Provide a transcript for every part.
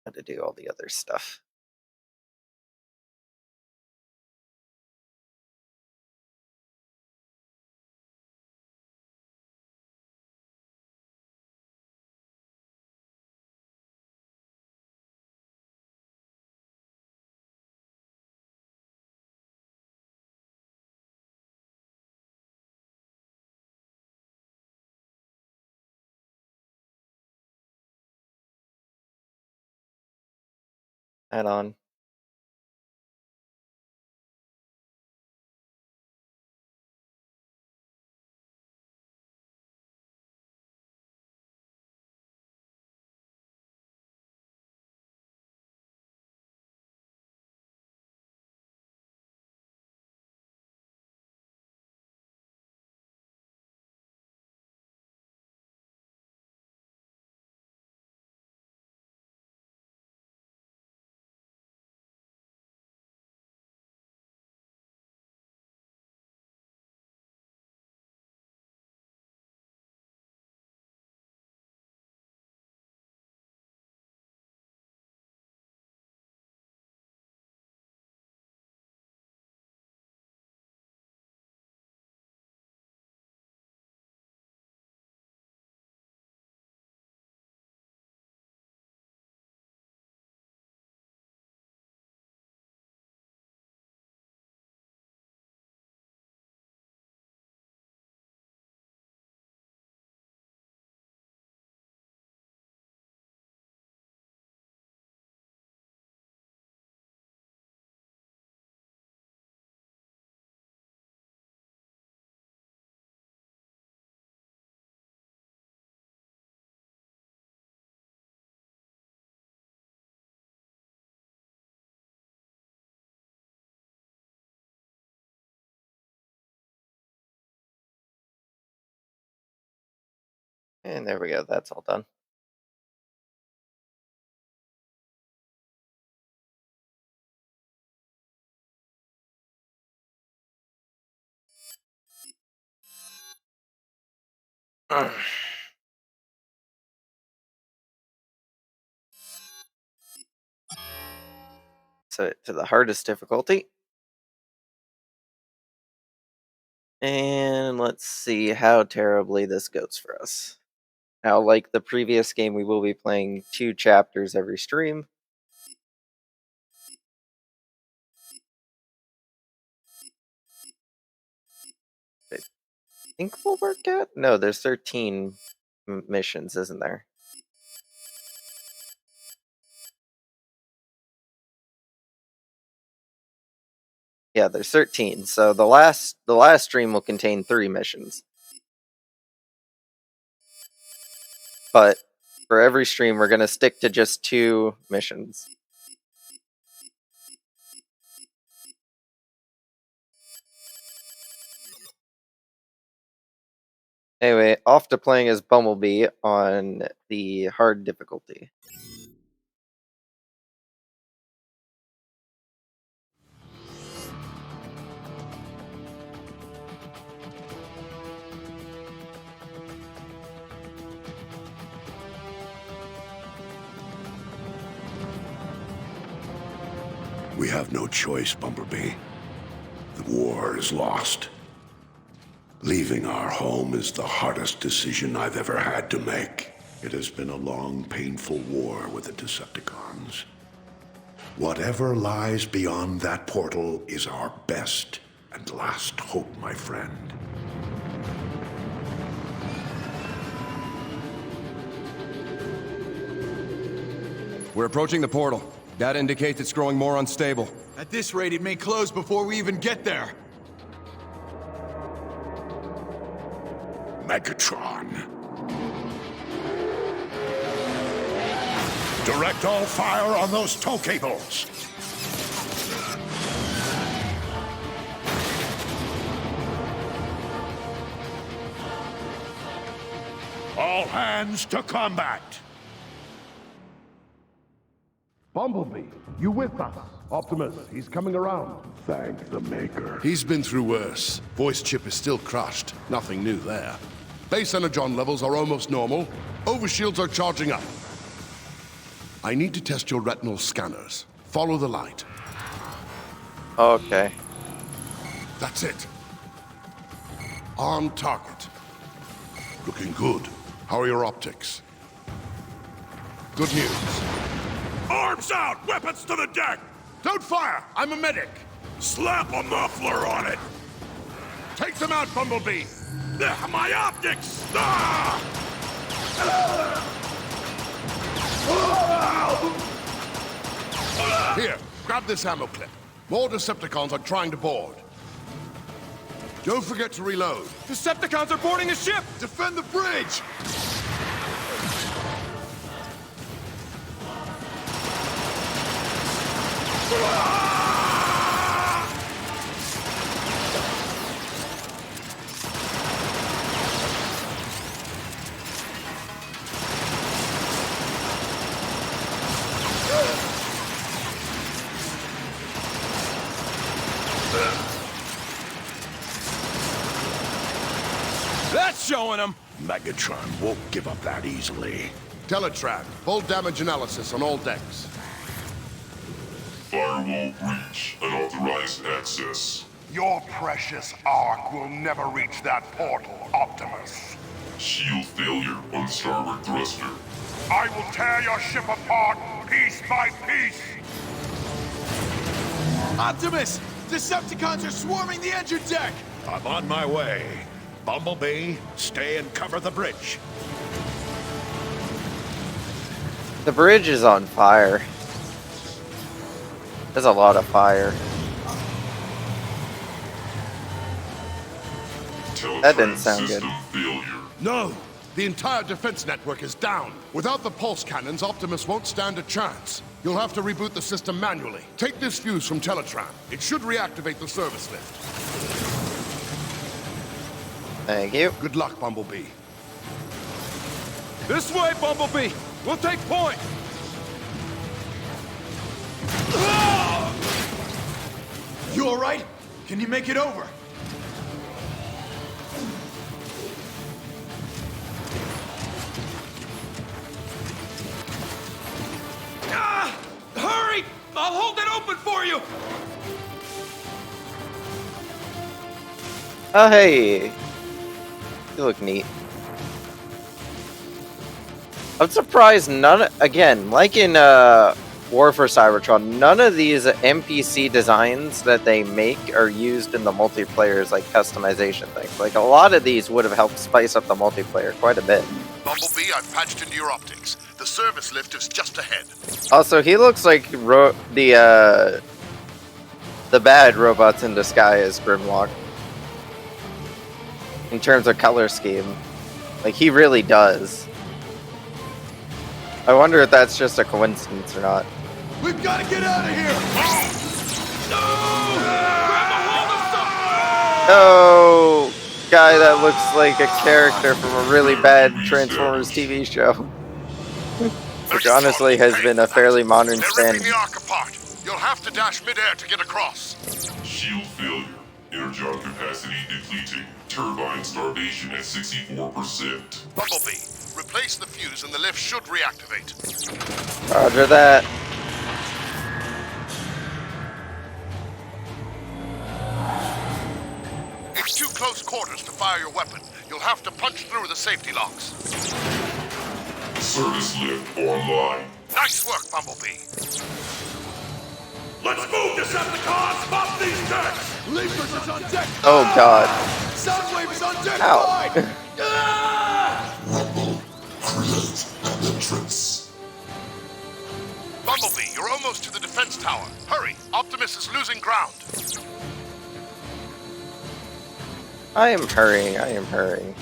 how to do all the other stuff. Add on. And there we go, that's all done. So to the hardest difficulty. And let's see how terribly this goes for us. Now, like the previous game, we will be playing 2 chapters every stream. I think we'll work out? No, there's 13 missions, isn't there? Yeah, there's 13. So the last stream will contain 3 missions. But for every stream, we're going to stick to just 2 missions. Anyway, off to playing as Bumblebee on the hard difficulty. We have no choice, Bumblebee. The war is lost. Leaving our home is the hardest decision I've ever had to make. It has been a long, painful war with the Decepticons. Whatever lies beyond that portal is our best and last hope, my friend. We're approaching the portal. That indicates it's growing more unstable. At this rate, it may close before we even get there. Megatron. Direct all fire on those tow cables. All hands to combat. Bumblebee, you with us? Optimus, he's coming around. Thank the Maker. He's been through worse. Voice chip is still crushed. Nothing new there. Base energon levels are almost normal. Overshields are charging up. I need to test your retinal scanners. Follow the light. Okay. That's it. On target. Looking good. How are your optics? Good news. Arms out! Weapons to the deck! Don't fire! I'm a medic! Slap a muffler on it! Take them out, Bumblebee! My optics! Ah! Here, grab this ammo clip. More Decepticons are trying to board. Don't forget to reload. Decepticons are boarding a ship! Defend the bridge! That's showing them! Megatron won't give up that easily. Teletran, full damage analysis on all decks. Firewall breach. Unauthorized access. Your precious Ark will never reach that portal, Optimus. Shield failure on starboard thruster. I will tear your ship apart, piece by piece. Optimus! Decepticons are swarming the engine deck! I'm on my way. Bumblebee, stay and cover the bridge. The bridge is on fire. There's a lot of fire. That didn't sound good. System failure. No! The entire defense network is down. Without the pulse cannons, Optimus won't stand a chance. You'll have to reboot the system manually. Take this fuse from Teletran. It should reactivate the service lift. Thank you. Good luck, Bumblebee. This way, Bumblebee! We'll take point! You alright? Can you make it over? Hurry! I'll hold it open for you! Oh, hey. You look neat. I'm surprised again, like in War for Cybertron, none of these NPC designs that they make are used in the multiplayer's like customization things. Like a lot of these would have helped spice up the multiplayer quite a bit. Bumblebee, I've patched into your optics. The service lift is just ahead. Also, he looks like the bad robots in disguise, Grimlock. In terms of color scheme. Like, he really does. I wonder if that's just a coincidence or not. We've got to get out of here! No! Grab a hold of something! Oh, guy that looks like a character from a really bad Transformers TV show. Which honestly has been a fairly modern They're standard. ripping the Ark apart. You'll have to dash midair to get across. Shield failure. Energon capacity depleting. Turbine starvation at 64%. Bumblebee, replace the fuse and the lift should reactivate. Roger that. It's too close quarters to fire your weapon. You'll have to punch through the safety locks. Service lift online. Nice work, Bumblebee. Let's move, Decepticons! Pop these decks! Leapers is on deck! Oh god. Soundwave is on deck! Ow. Five. Ah! Rebel, create an entrance. Bumblebee, you're almost to the defense tower. Hurry, Optimus is losing ground. I am hurrying, I am hurrying.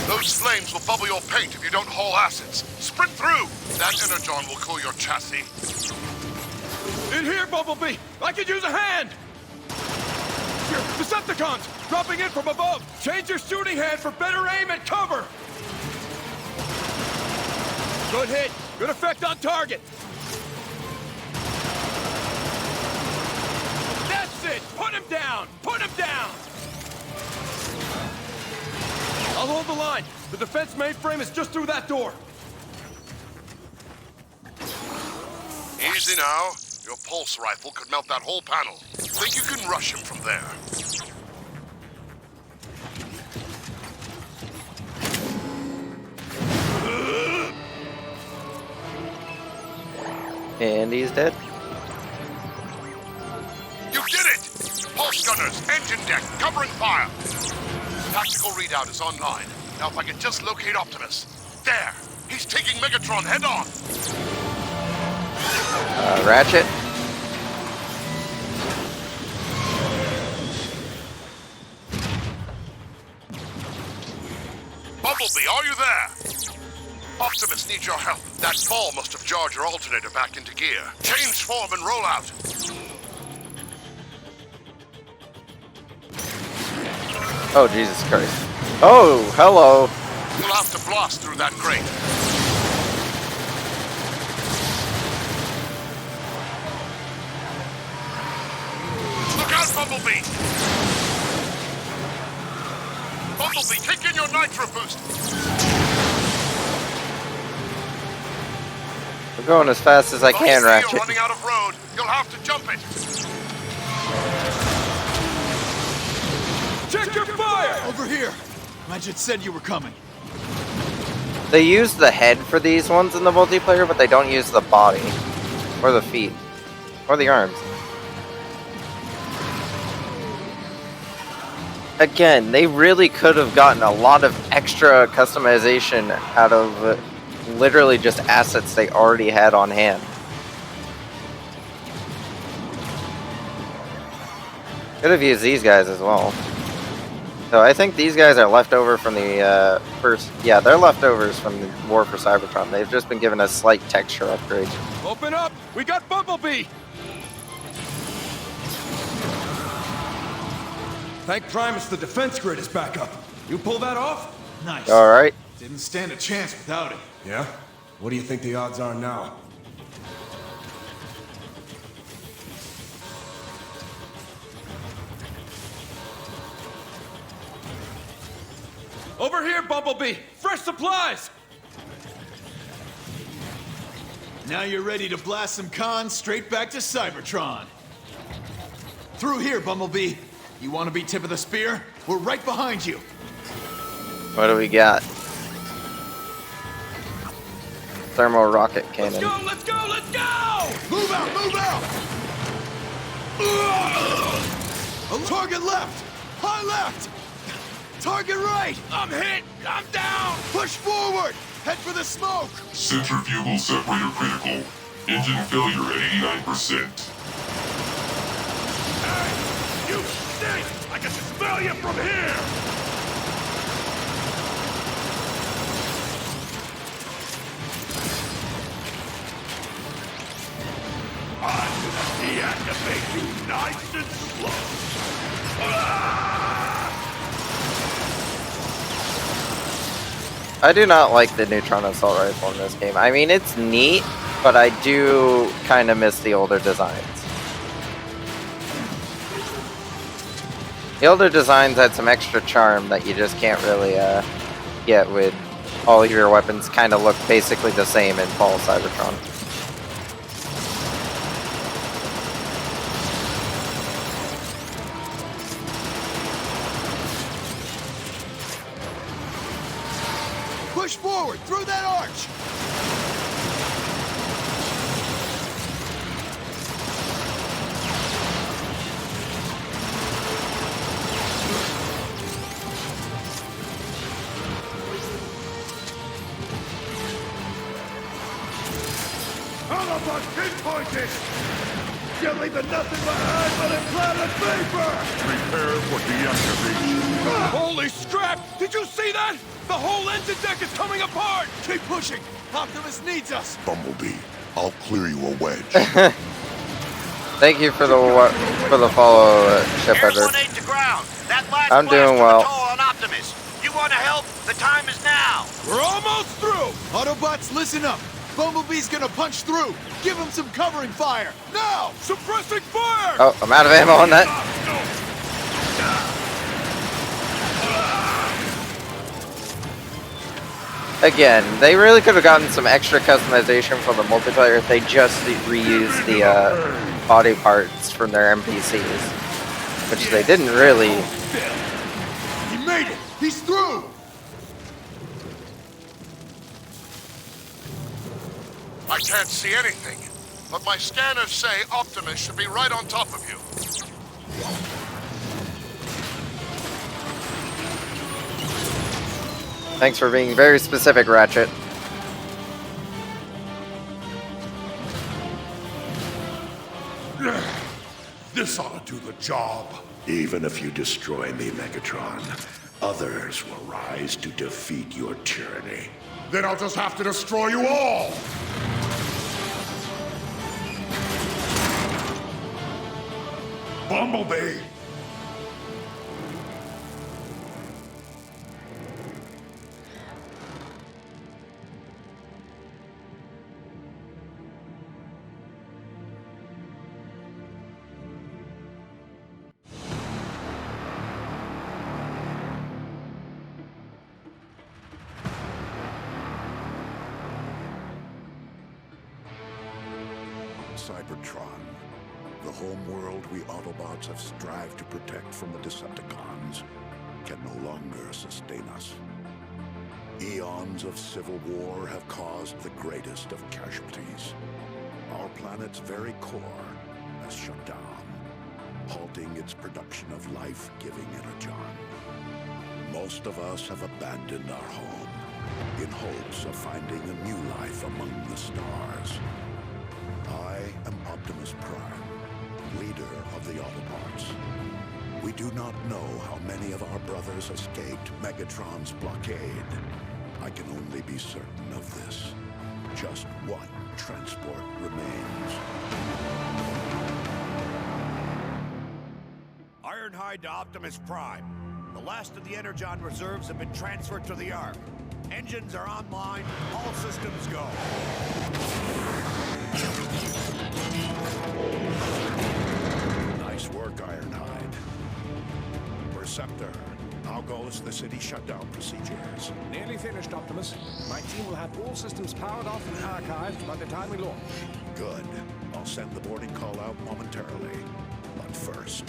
Those flames will bubble your paint if you don't haul assets. Sprint through! That energon will cool your chassis. In here, Bumblebee! I could use a hand! Here, Decepticons! Dropping in from above! Change your shooting hand for better aim and cover! Good hit! Good effect on target! That's it! Put him down! Put him down! I'll hold the line. The defense mainframe is just through that door. Easy now. Your pulse rifle could melt that whole panel. Think you can rush him from there? And he's dead. You did it! Pulse gunners, engine deck, covering fire. Tactical readout is online. Now if I can just locate Optimus. There! He's taking Megatron head on! Ratchet. Bumblebee, are you there? Optimus needs your help. That fall must have jarred your alternator back into gear. Change form and roll out. Oh, Jesus Christ. Oh, hello. You'll have to blast through that crate. Look out, Bumblebee! Bumblebee, kick in your nitro boost! I'm going as fast as I can, You're Ratchet. running out of road. You'll have to jump it. Check your fire! Over here. Magid said you were coming. They use the head for these ones in the multiplayer, but they don't use the body. Or the feet. Or the arms. Again, they really could have gotten a lot of extra customization out of literally just assets they already had on hand. Could have used these guys as well. So I think these guys are left over from the first... Yeah, they're leftovers from the War for Cybertron. They've just been given a slight texture upgrade. Open up! We got Bumblebee! Thank Primus the defense grid is back up. You pull that off? Nice. Alright. Didn't stand a chance without it. Yeah? What do you think the odds are now? Over here, Bumblebee! Fresh supplies! Now you're ready to blast some cons straight back to Cybertron. Through here, Bumblebee. You want to be tip of the spear? We're right behind you. What do we got? Thermal rocket cannon. Let's go! Let's go! Let's go! Move out! Move out! A target left! High left! Target right! I'm hit! I'm down! Push forward! Head for the smoke! Centrifugal separator critical. Engine failure at 89%. Hey! You stink! I can smell you from here! I'm gonna deactivate you nice and slow! I do not like the neutron assault rifle in this game. I mean, it's neat, but I do kind of miss the older designs. The older designs had some extra charm that you just can't really get with all of your weapons kind of look basically the same in Fall of Cybertron. Push forward, through that arch! Autobots pinpointed! You're leaving nothing behind but a cloud of vapor! Prepare for deactivation. Holy scrap! Did you see that? The whole engine deck is coming apart! Keep pushing! Optimus needs us! Bumblebee, I'll clear you a wedge. Thank you for the follow, ship editor. Air 18 to ground. That last I'm blast doing took a well. toll on Optimus. You want to help? The time is now. We're almost through! Autobots, listen up! Bumblebee's gonna punch through! Give him some covering fire! Now! Suppressing fire! Oh, I'm out of ammo on that. again, they really could have gotten some extra customization for the multiplayer if they just reused the body parts from their NPCs, which they didn't really. He made it! He's through! I can't see anything, but my scanners say Optimus should be right on top of you. Thanks for being very specific, Ratchet. This ought to do the job. Even if you destroy me, Megatron, others will rise to defeat your tyranny. Then I'll just have to destroy you all! Bumblebee! Cybertron, the home world we Autobots have strived to protect from the Decepticons, can no longer sustain us. Eons of civil war have caused the greatest of casualties. Our planet's very core has shut down, halting its production of life-giving energon. Most of us have abandoned our home in hopes of finding a new life among the stars. I am Optimus Prime, leader of the Autobots. We do not know how many of our brothers escaped Megatron's blockade. I can only be certain of this. Just one transport remains. Ironhide to Optimus Prime. The last of the Energon reserves have been transferred to the Ark. Engines are online, all systems go. Nice work, Ironhide. Perceptor, how goes the city shutdown procedures? Nearly finished, Optimus. My team will have all systems powered off and archived by the time we launch. Good. I'll send the boarding call out momentarily. But first...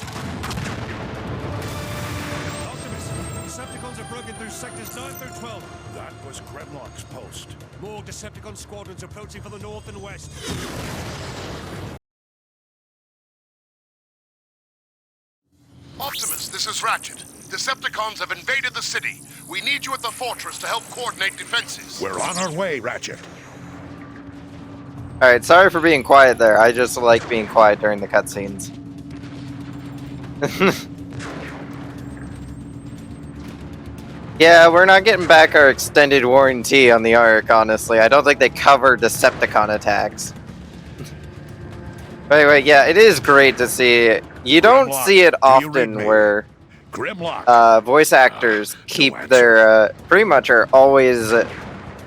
Optimus, Decepticons have broken through sectors 9 through 12. That was Grimlock's post. More Decepticon squadrons approaching from the north and west. Optimus, this is Ratchet. Decepticons have invaded the city. We need you at the fortress to help coordinate defenses. We're on our way, Ratchet. Alright, sorry for being quiet there. I just like being quiet during the cutscenes. Yeah, we're not getting back our extended warranty on the Ark, honestly. I don't think they cover Decepticon attacks. But anyway, yeah, it is great to see. You don't Grimlock, see it do you read often me? where Grimlock. voice actors keep answer. their, pretty much are always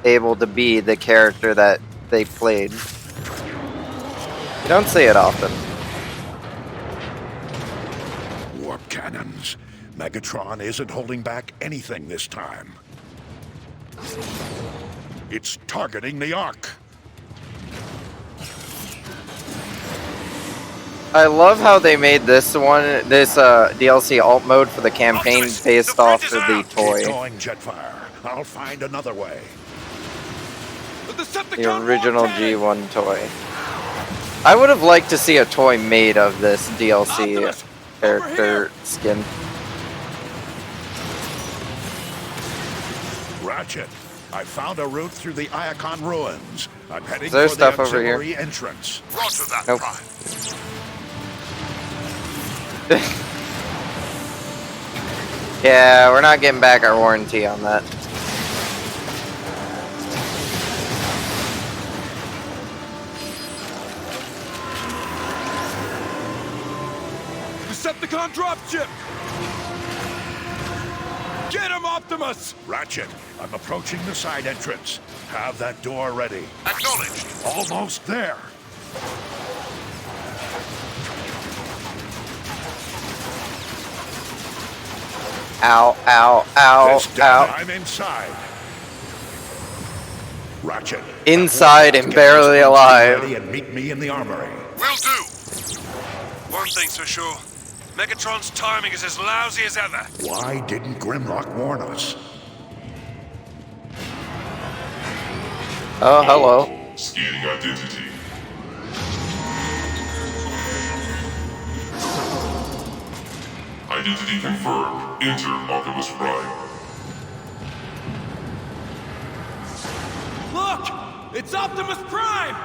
able to be the character that they played. You don't see it often. Warp cannons. Megatron isn't holding back anything this time. It's targeting the Ark. I love how they made this DLC alt mode for the campaign Optimus, based the off bridge of is the out. toy. Keep going, Jetfire. I'll find another way. The Decepticon The original war cannon! G1 toy. I would have liked to see a toy made of this DLC Optimus, character skin. Ratchet, I found a route through the Iacon ruins. I'm heading Is there for stuff the over here? auxiliary entrance. Roger that, Nope. Prime. Yeah, we're not getting back our warranty on that. Decepticon dropship! Get him, Optimus! Ratchet, I'm approaching the side entrance. Have that door ready. Acknowledged. Almost there. Ow, ow, ow, This time ow. I'm inside. Ratchet. Inside and get barely those guns alive. ready and meet me in the armory. Will do. One thing's for sure. Megatron's timing is as lousy as ever. Why didn't Grimlock warn us? Oh, hello. Scanning identity. Identity confirmed. Enter Optimus Prime. Look! It's Optimus Prime!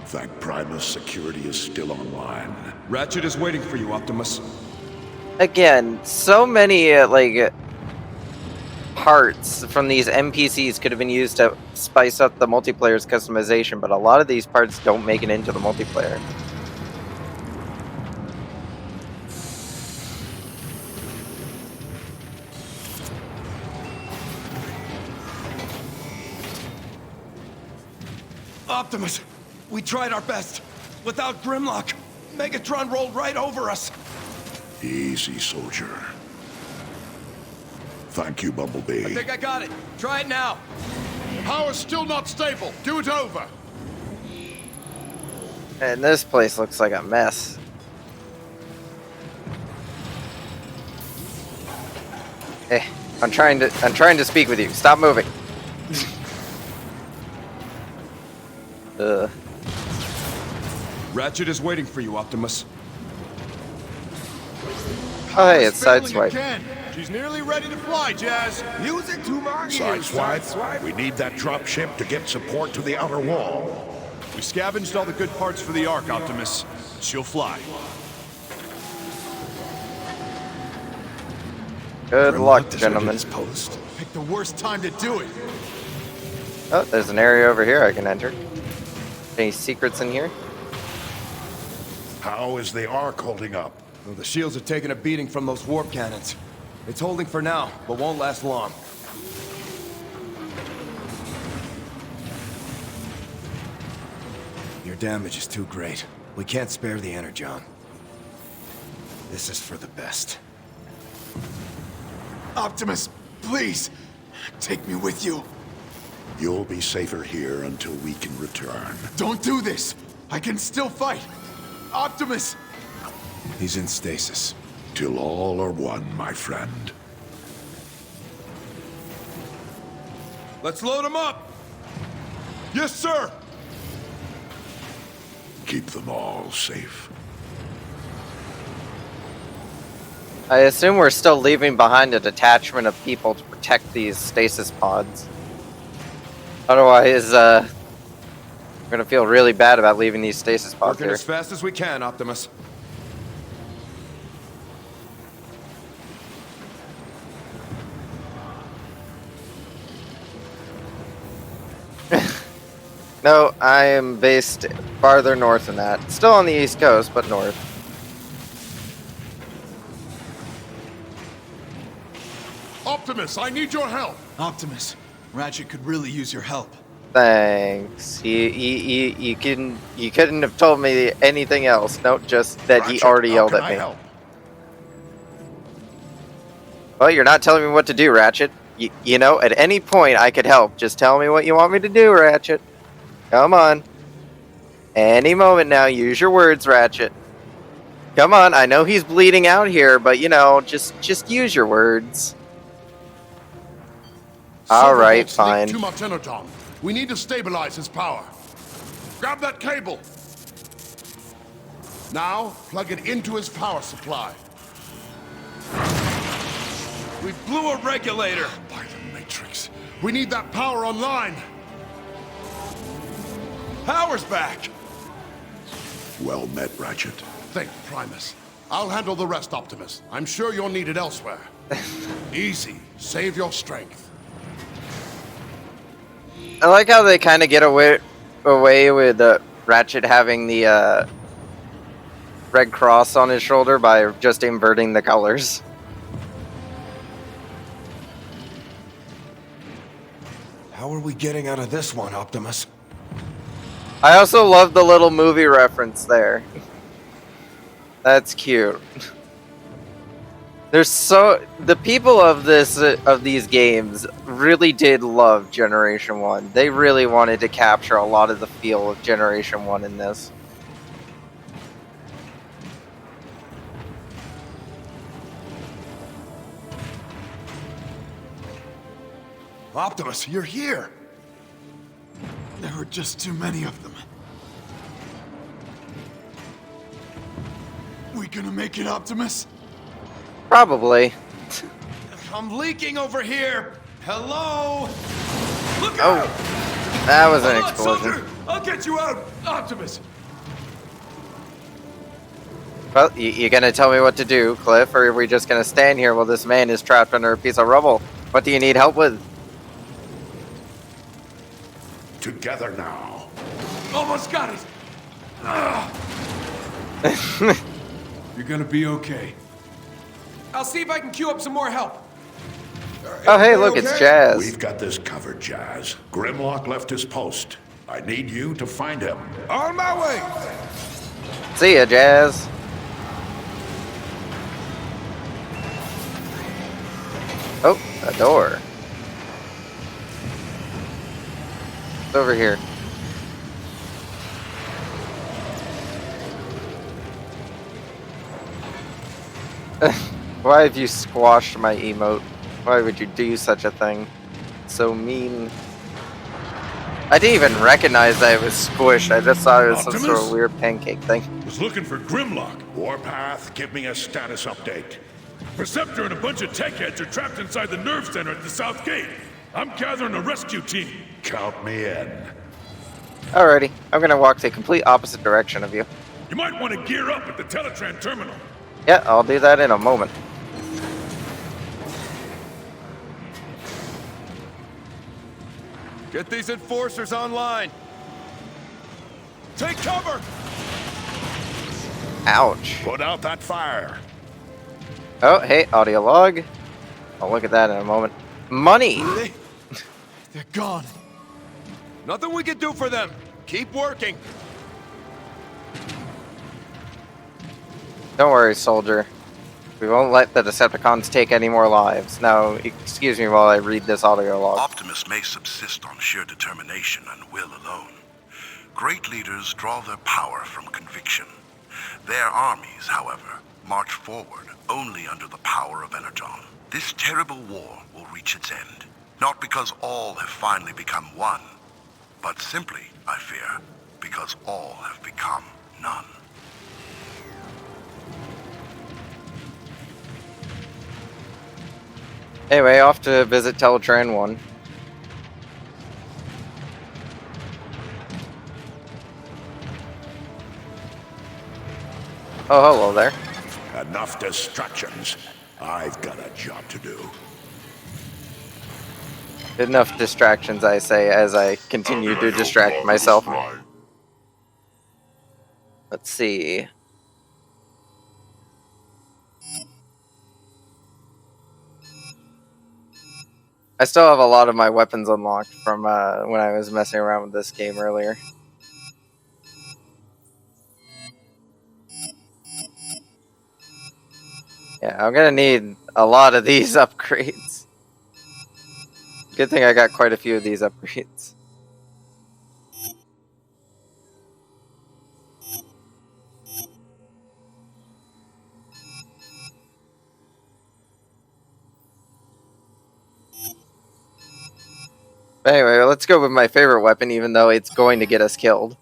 Thank Primus, security is still online. Ratchet is waiting for you, Optimus. Again, so many like parts from these NPCs could have been used to spice up the multiplayer's customization, but a lot of these parts don't make it into the multiplayer. Optimus, we tried our best. Without Grimlock, Megatron rolled right over us. Easy, soldier. Thank you, Bumblebee. I think I got it. Try it now. Power's still not stable. Do it over. And this place looks like a mess. Hey, I'm trying to speak with you. Stop moving. Ratchet is waiting for you, Optimus. Oh, hey, it's Failing Sideswipe. again. She's nearly ready to fly, Jazz. Music to my ears, Sideswipe, we need that drop ship to get support to the outer wall. We scavenged all the good parts for the Ark, Optimus. She'll fly. Good luck, gentlemen. Post. Pick the worst time to do it. Oh, there's an area over here I can enter. Any secrets in here? How is the Ark holding up? Well, the shields are taking a beating from those warp cannons. It's holding for now, but won't last long. Your damage is too great. We can't spare the Energon. This is for the best. Optimus, please, take me with you. You'll be safer here until we can return. Don't do this. I can still fight. Optimus! He's in stasis. Till all are one, my friend. Let's load him up! Yes, sir! Keep them all safe. I assume we're still leaving behind a detachment of people to protect these stasis pods. Otherwise, we're gonna feel really bad about leaving these stasis pods Working here. as fast as we can, Optimus. No, I am based farther north than that. Still on the East Coast, but north. Optimus, I need your help. Optimus, Ratchet could really use your help. Thanks. You couldn't have told me anything else. No, just that he Ratchet, already how yelled can at I me. help? Well, you're not telling me what to do, Ratchet. You know, at any point I could help. Just tell me what you want me to do, Ratchet. Come on. Any moment now, use your words, Ratchet. Come on, I know he's bleeding out here, but you know, just use your words. All right, Silverbolt's fine. leaked too much energon. We need to stabilize his power. Grab that cable. Now, plug it into his power supply. We blew a regulator! By the Matrix. We need that power online. Power's back! Well met, Ratchet. Think, Primus. I'll handle the rest, Optimus. I'm sure you're needed elsewhere. Easy. Save your strength. I like how they kind of get away with Ratchet having the red cross on his shoulder by just inverting the colors. How are we getting out of this one, Optimus? I also love the little movie reference there. That's cute. The people of these games really did love Generation 1. They really wanted to capture a lot of the feel of Generation 1 in this. Optimus, you're here. There were just too many of them. We gonna make it, Optimus? Probably. I'm leaking over here. Hello? Look Oh, out! that was an Hold on, explosion. soldier! I'll get you out, Optimus. Well, you gonna tell me what to do, Cliff, or are we just gonna stand here while this man is trapped under a piece of rubble? What do you need help with? Together now. Almost got it. You're gonna be okay. I'll see if I can queue up some more help. Oh, hey, look, it's Jazz. We've got this covered, Jazz. Grimlock left his post. I need you to find him. On my way. See ya, Jazz. Oh, a door. It's over here. Why have you squashed my emote? Why would you do such a thing? So mean. I didn't even recognize that it was squished. I just thought it was some sort of Optimus? weird pancake thing. Was looking for Grimlock. Warpath, give me a status update. Perceptor and a bunch of tech heads are trapped inside the nerve center at the south gate. I'm gathering a rescue team. Count me in. Alrighty, I'm gonna walk the complete opposite direction of you. You might want to gear up at the Teletran terminal. Yeah, I'll do that in a moment. Get these enforcers online. Take cover. Ouch. Put out that fire. Oh, hey, audio log. I'll look at that in a moment. Money! They're gone. Nothing we can do for them. Keep working. Don't worry, soldier. We won't let the Decepticons take any more lives. Now, excuse me while I read this audio log. Optimus may subsist on sheer determination and will alone. Great leaders draw their power from conviction. Their armies, however, march forward only under the power of Energon. This terrible war will reach its end, not because all have finally become one, but simply, I fear, because all have become none. Anyway, off to visit Teletran 1. Oh, hello there. Enough distractions. I've got a job to do. Enough distractions, I say, as I continue to distract myself. Let's see. I still have a lot of my weapons unlocked from when I was messing around with this game earlier. Yeah, I'm gonna need a lot of these upgrades. Good thing I got quite a few of these upgrades. Anyway, let's go with my favorite weapon, even though it's going to get us killed.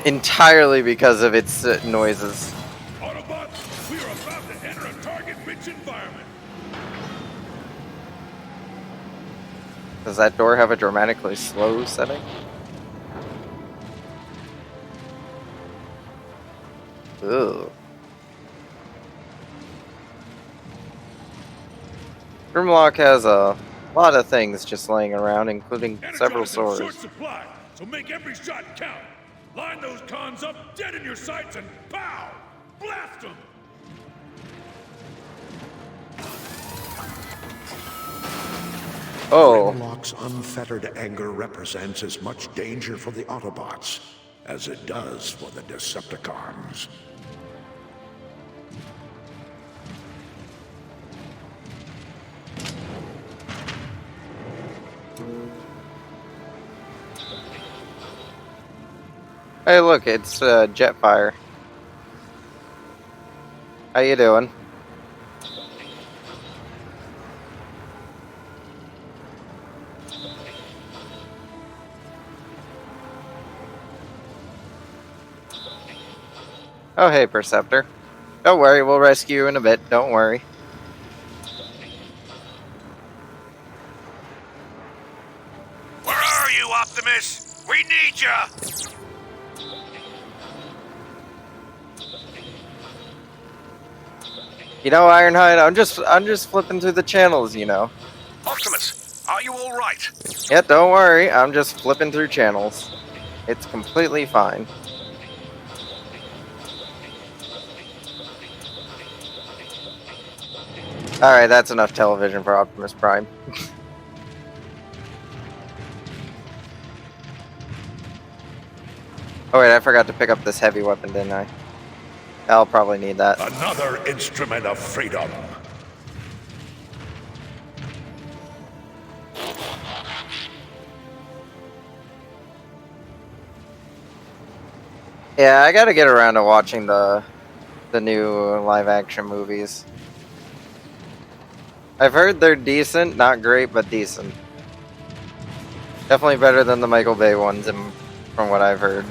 Entirely because of its noises. Autobots, we are about to enter a target-rich environment. Does that door have a dramatically slow setting? Ooh. Grimlock has a lot of things just laying around, including several swords. Short supply, so make every shot count. Line those cons up dead in your sights and pow! Blast them! Oh. Grimlock's unfettered anger represents as much danger for the Autobots as it does for the Decepticons. Hey, look, it's Jetfire. How you doing? Oh, hey, Perceptor. Don't worry, we'll rescue you in a bit. Don't worry. Where are you, Optimus? We need ya! You know, Ironhide, I'm just flipping through the channels, you know. Optimus, are you all right? Yeah, don't worry, I'm just flipping through channels. It's completely fine. Alright, that's enough television for Optimus Prime. Oh wait, I forgot to pick up this heavy weapon, didn't I? I'll probably need that. Another instrument of freedom. Yeah, I gotta get around to watching the new live-action movies. I've heard they're decent, not great, but decent. Definitely better than the Michael Bay ones, from what I've heard.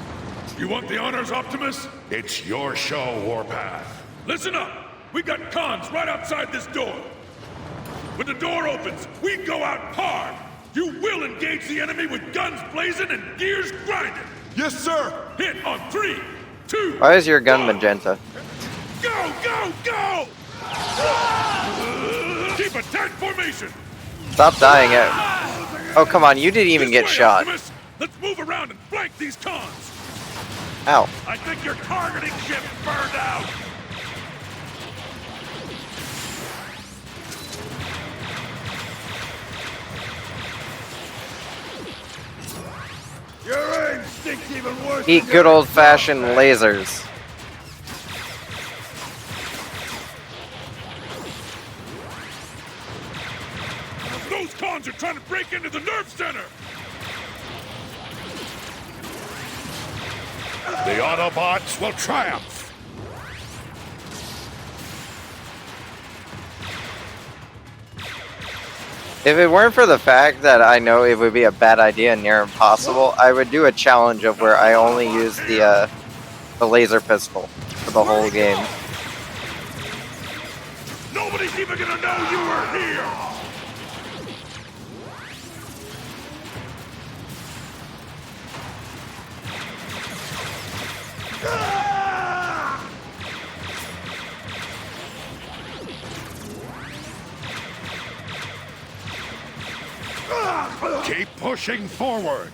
You want the honors, Optimus? It's your show, Warpath. Listen up! We got cons right outside this door. When the door opens, we go out hard. You will engage the enemy with guns blazing and gears grinding. Yes, sir! Hit on 3, 2. Why is your gun 1. magenta? Go, go, go! Keep a tight formation. Stop dying it. Oh, come on, you didn't even This get way, shot. Optimus. Let's move around and flank these cons. Ow. I think your targeting ship burned out. Your aim stinks even worse. Eat good old-fashioned lasers. Those cons are trying to break into the nerve center. The Autobots will triumph. If it weren't for the fact that I know it would be a bad idea and near impossible, I would do a challenge of where I only use the laser pistol for the whole game. Nobody's even gonna know you were here. Keep pushing forward.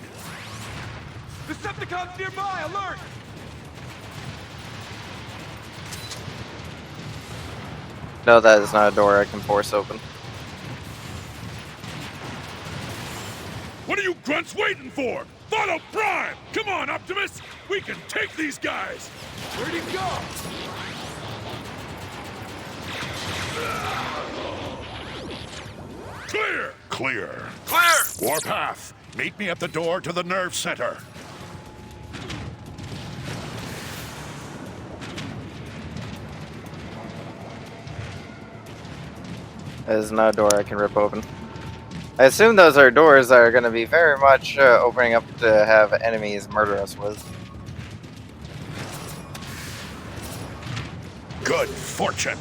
Decepticons nearby, alert! No, that is not a door I can force open. What are you grunts waiting for? Follow Prime! Come on, Optimus! We can take these guys! Where'd he go? Clear! Clear. Clear! Warpath, meet me at the door to the nerve center. That is not a door I can rip open. I assume those are doors that are going to be very much opening up to have enemies murder us with. Good fortune.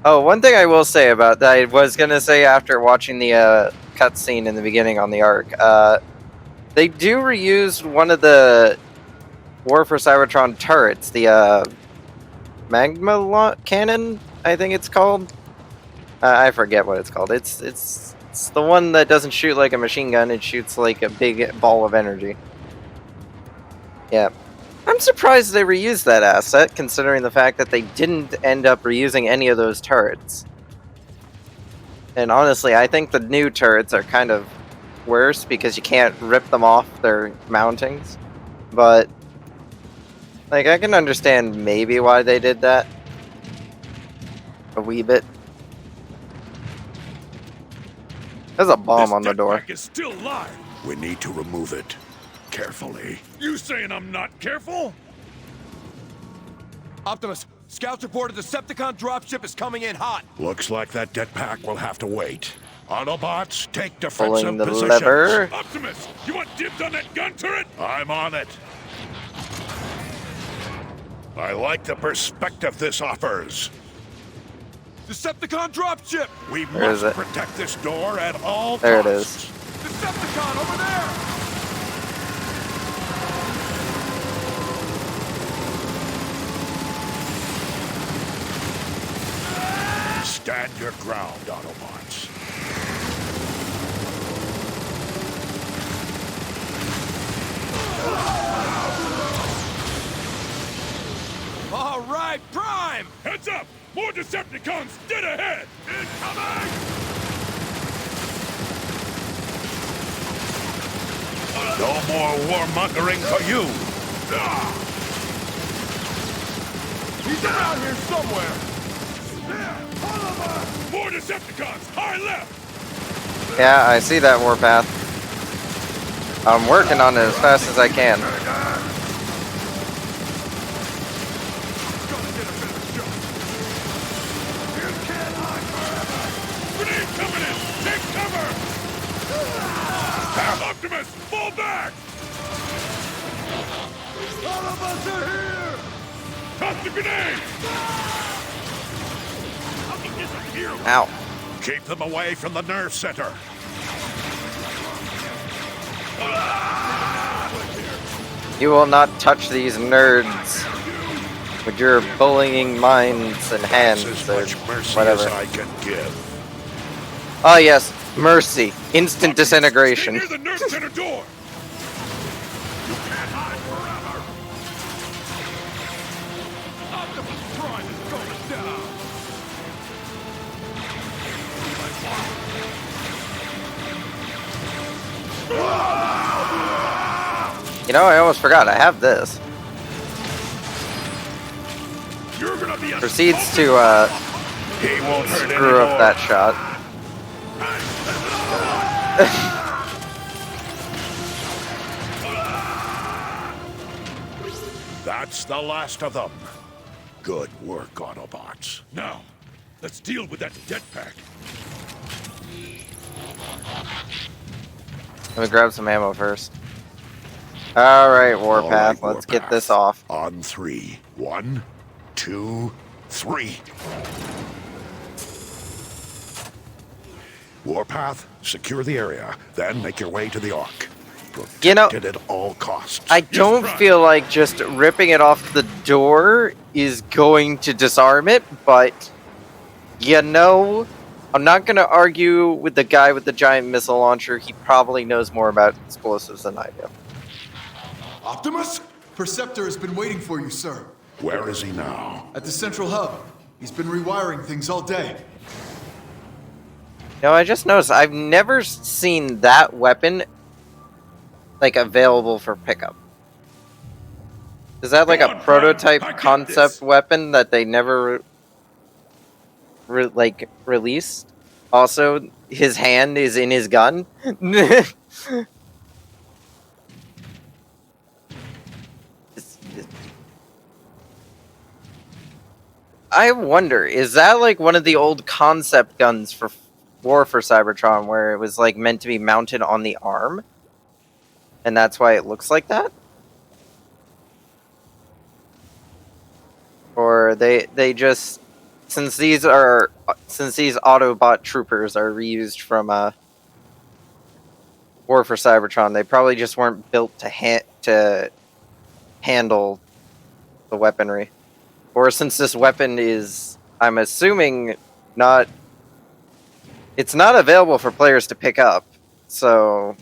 Oh, one thing I will say about that, I was going to say after watching the cutscene in the beginning on the Ark, they do reuse one of the War for Cybertron turrets, the magma cannon, I think it's called. I forget what it's called. It's the one that doesn't shoot like a machine gun, it shoots like a big ball of energy. Yeah. I'm surprised they reused that asset, considering the fact that they didn't end up reusing any of those turrets. And honestly, I think the new turrets are kind of worse because you can't rip them off their mountings. But, like, I can understand maybe why they did that. A wee bit. There's a bomb on the door. Is still live. We need to remove it. Carefully. You saying I'm not careful? Optimus, scouts reported the Decepticon dropship is coming in hot. Looks like that jetpack will have to wait. Autobots, take Pulling defensive the positions. lever. Optimus, you want dibs on that gun turret? I'm on it. I like the perspective this offers. Decepticon dropship! We Where is must it? protect this door at all There it costs. is. Decepticon over there! Stand your ground, Autobots. All right, Prime! Heads up! More Decepticons dead ahead! Incoming! No more warmongering for you. He's around here somewhere! More Decepticons! High left! Yeah, I see that warpath. I'm working on it as fast as I can. Grenade coming in! Take cover! Optimus, fall back! All of us are here! Toss the grenade! How can disappear? Ow. Keep them away from the nerve center. You will not touch these nerds with your bullying minds and hands That's or as much mercy whatever. as I can give. Oh yes, mercy. Instant Stay disintegration. near the nerve center door! Optimus Prime is going down! You know, I almost forgot. I have this. You're gonna be a Proceeds to He won't hurt screw up anymore. that shot. That's the last of them. Good work, Autobots. Now, let's deal with that jetpack. Let me grab some ammo first. Alright, All Warpath, right, let's get Warpath. this off. On 3. 1, 2, 3. Warpath, secure the area, then make your way to the Ark. Protect You know, it at all costs. I don't feel like just ripping it off the door is going to disarm it, but you know, I'm not going to argue with the guy with the giant missile launcher. He probably knows more about explosives than I do. Optimus? Perceptor has been waiting for you, sir. Where is he now? At the central hub. He's been rewiring things all day. No, I just noticed I've never seen that weapon like available for pickup. Is that like Come a on, prototype Prime, I got concept this. weapon that they never released? Also, his hand is in his gun. I wonder, is that like one of the old concept guns for War for Cybertron where it was like meant to be mounted on the arm? And that's why it looks like that? Or they just, since these Autobot troopers are reused from War for Cybertron, they probably just weren't built to handle the weaponry. Or since this weapon is, I'm assuming, it's not available for players to pick up, so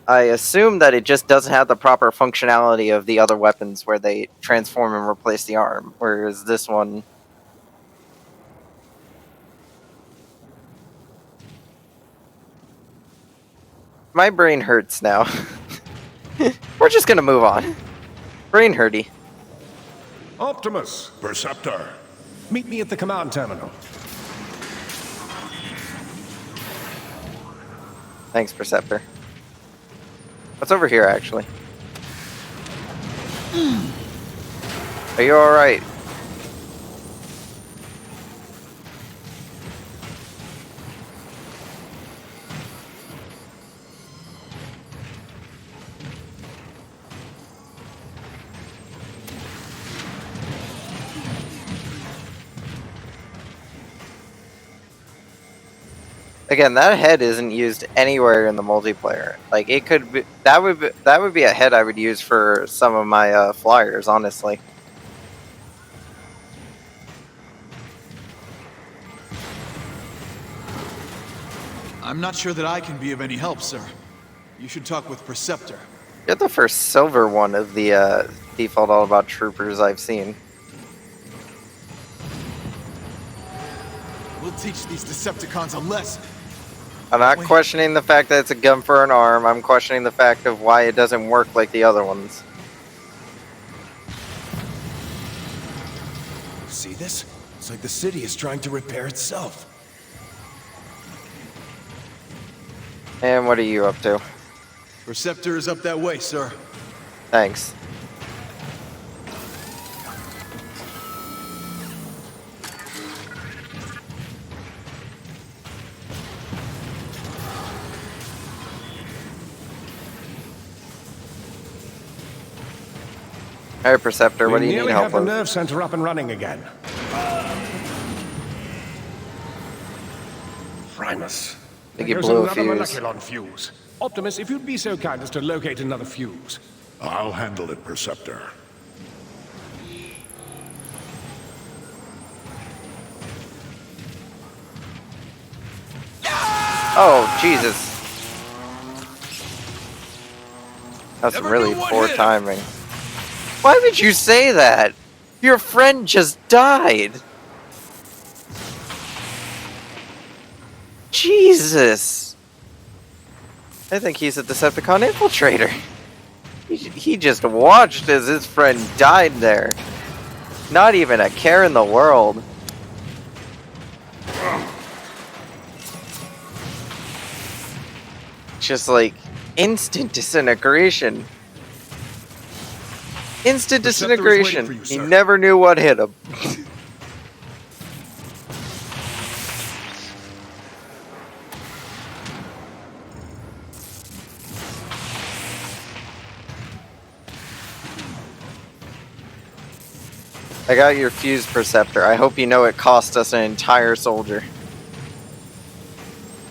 I assume that it just doesn't have the proper functionality of the other weapons where they transform and replace the arm, whereas this one my brain hurts now. We're just gonna move on. Brain hurty. Optimus, Perceptor. meet me at the command terminal. Thanks, Perceptor. What's over here, actually? Are you alright? Again, that head isn't used anywhere in the multiplayer. Like, it could be that would be a head I would use for some of my flyers, honestly. I'm not sure that I can be of any help, sir. You should talk with Perceptor. You're the first silver one of the default all about troopers I've seen. We'll teach these Decepticons a lesson. I'm not questioning the fact that it's a gun for an arm. I'm questioning the fact of why it doesn't work like the other ones. See this? It's like the city is trying to repair itself. And what are you up to? Perceptor is up that way, sir. Thanks. Hey, Perceptor, what do you need nearly help have the with? nerve center up and running again. Primus. I think you There blew a goes another fuse. moleculon fuse. Optimus, if you'd be so kind as to locate another fuse. I'll handle it, Perceptor. Oh, Jesus. That's Never really knew what poor hit him. timing. Why would you say that? Your friend just died. Jesus. I think he's a Decepticon infiltrator. He just watched as his friend died there. Not even a care in the world. Just like instant disintegration. Instant Perceptor is disintegration. waiting for He you, sir. never knew what hit him. I got your fuse, Perceptor. I hope you know it cost us an entire soldier.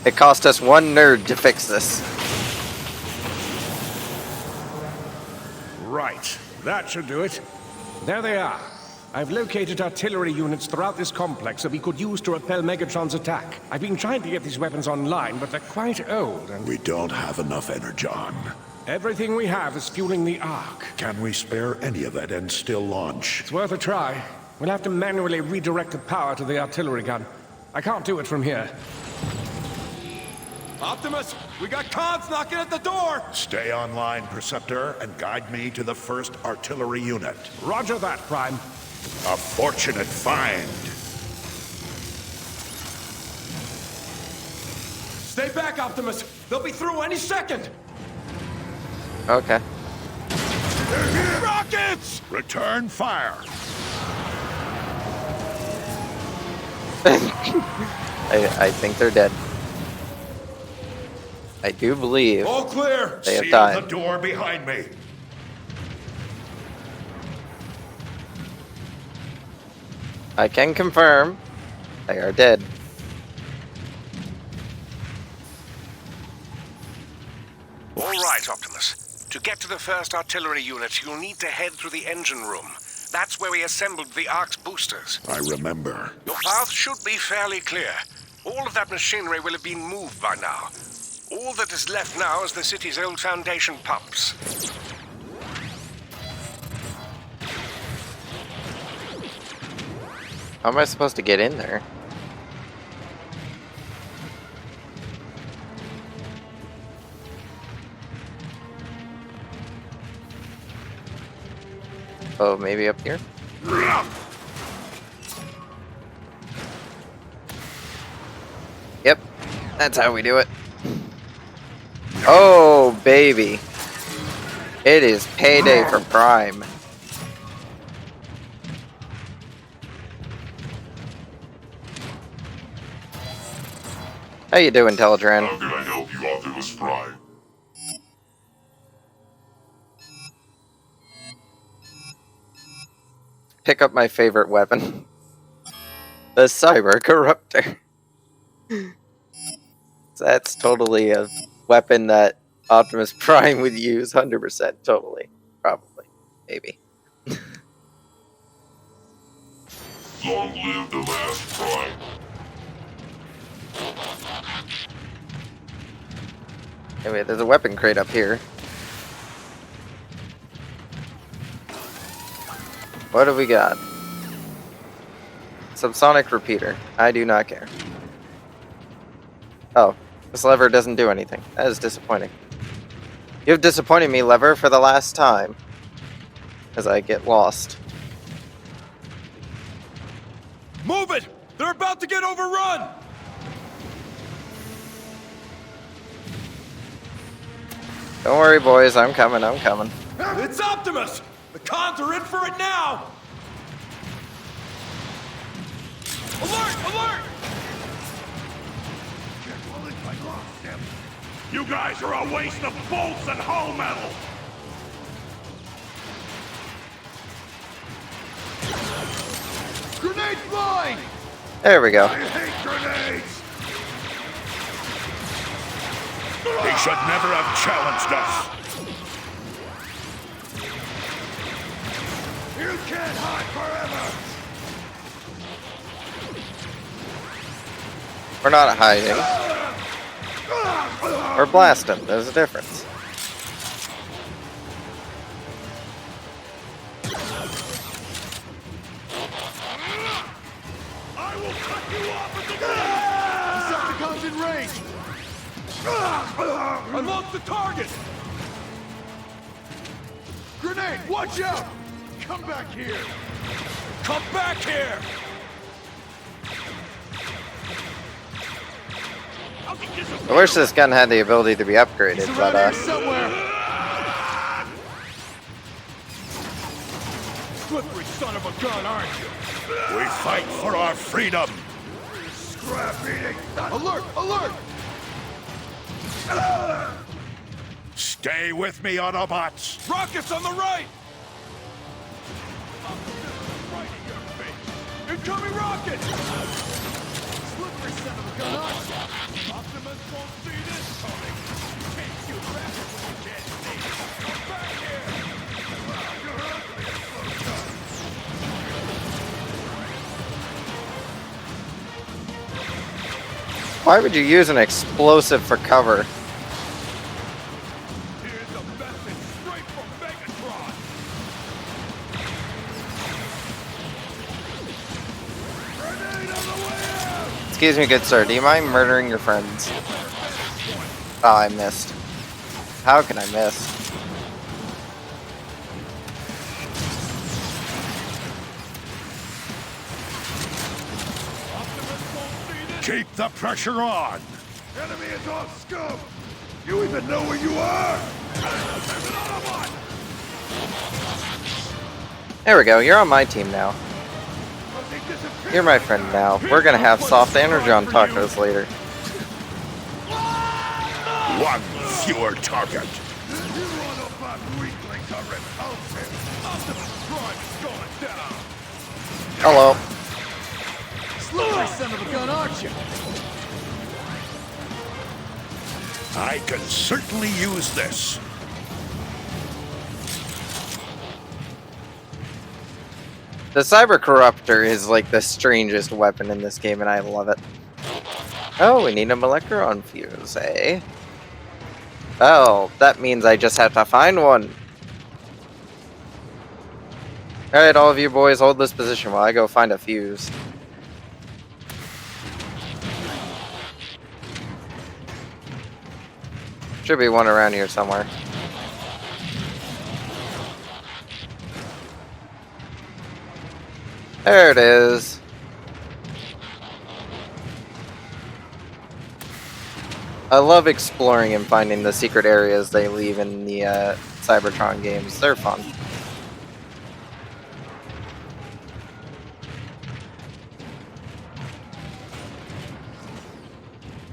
It cost us one nerd to fix this. Right. That should do it. There they are. I've located artillery units throughout this complex that we could use to repel Megatron's attack. I've been trying to get these weapons online, but they're quite old and... We don't have enough energon. Everything we have is fueling the Ark. Can we spare any of it and still launch? It's worth a try. We'll have to manually redirect the power to the artillery gun. I can't do it from here. Optimus, we got cons knocking at the door! Stay online, Perceptor, and guide me to the first artillery unit. Roger that, Prime. A fortunate find. Stay back, Optimus! They'll be through any second! Okay. Rockets! Return fire. I think they're dead. I do believe All clear! they have Seal died. the door behind me. I can confirm they are dead. All right, Optimus. To get to the first artillery unit, you'll need to head through the engine room. That's where we assembled the Ark's boosters. I remember. Your path should be fairly clear. All of that machinery will have been moved by now. All that is left now is the city's old foundation pumps. How am I supposed to get in there? Oh, maybe up here? Yep, that's how we do it. Oh, baby. It is payday for Prime. How you doing, Teletran? How can I help you, Optimus Prime? Pick up my favorite weapon. The Cyber Corruptor. That's totally a weapon that Optimus Prime would use, 100%, totally. Probably. Maybe. Long live the last Prime. Anyway, there's a weapon crate up here. What do we got? Subsonic repeater. I do not care. Oh, this lever doesn't do anything. That is disappointing. You've disappointed me, lever, for the last time. As I get lost. Move it! They're about to get overrun! Don't worry, boys. I'm coming. I'm coming. It's Optimus! The cons are in for it now! Alert! Alert! You guys are a waste of bolts and hull metal! Grenade flying! There we go. I hate grenades! He should never have challenged us! You can't hide forever! We're not hiding. We're blasting. There's a difference. I will cut you off at the knees! Decepticons in range! I lost the target! Grenade, watch out! Come back here! Come back here! I wish this gun had the ability to be upgraded, but somewhere. Slippery son of a gun, aren't you? We fight for our freedom! Scrap eating! Alert! Alert! Stay with me, Autobots! Rockets on the right! Incoming rocket! Slippery son of a gun, aren't you? Optimus won't see this coming! Can't shoot faster when you can't see! Come back here! You're ugly as fuck. why would you use an explosive for cover? Here's the message straight from Megatron! Grenade on the way out! Excuse me, good sir. Do you mind murdering your friends? Oh, I missed. How can I miss? Keep the pressure on! Enemy is off scope! You even know where you are? There we go. You're on my team now. You're my friend now. We're gonna have soft energon tacos later. One fewer target! You Autobot weaklings are repulsive! Optimus Prime is going down! Hello. Slippery son of a gun, aren't you? I can certainly use this. The Cyber Corruptor is like the strangest weapon in this game, and I love it. Oh, we need a Molectron fuse, eh? Oh, that means I just have to find one. Alright, all of you boys, hold this position while I go find a fuse. Should be one around here somewhere. There it is. I love exploring and finding the secret areas they leave in the Cybertron games. They're fun.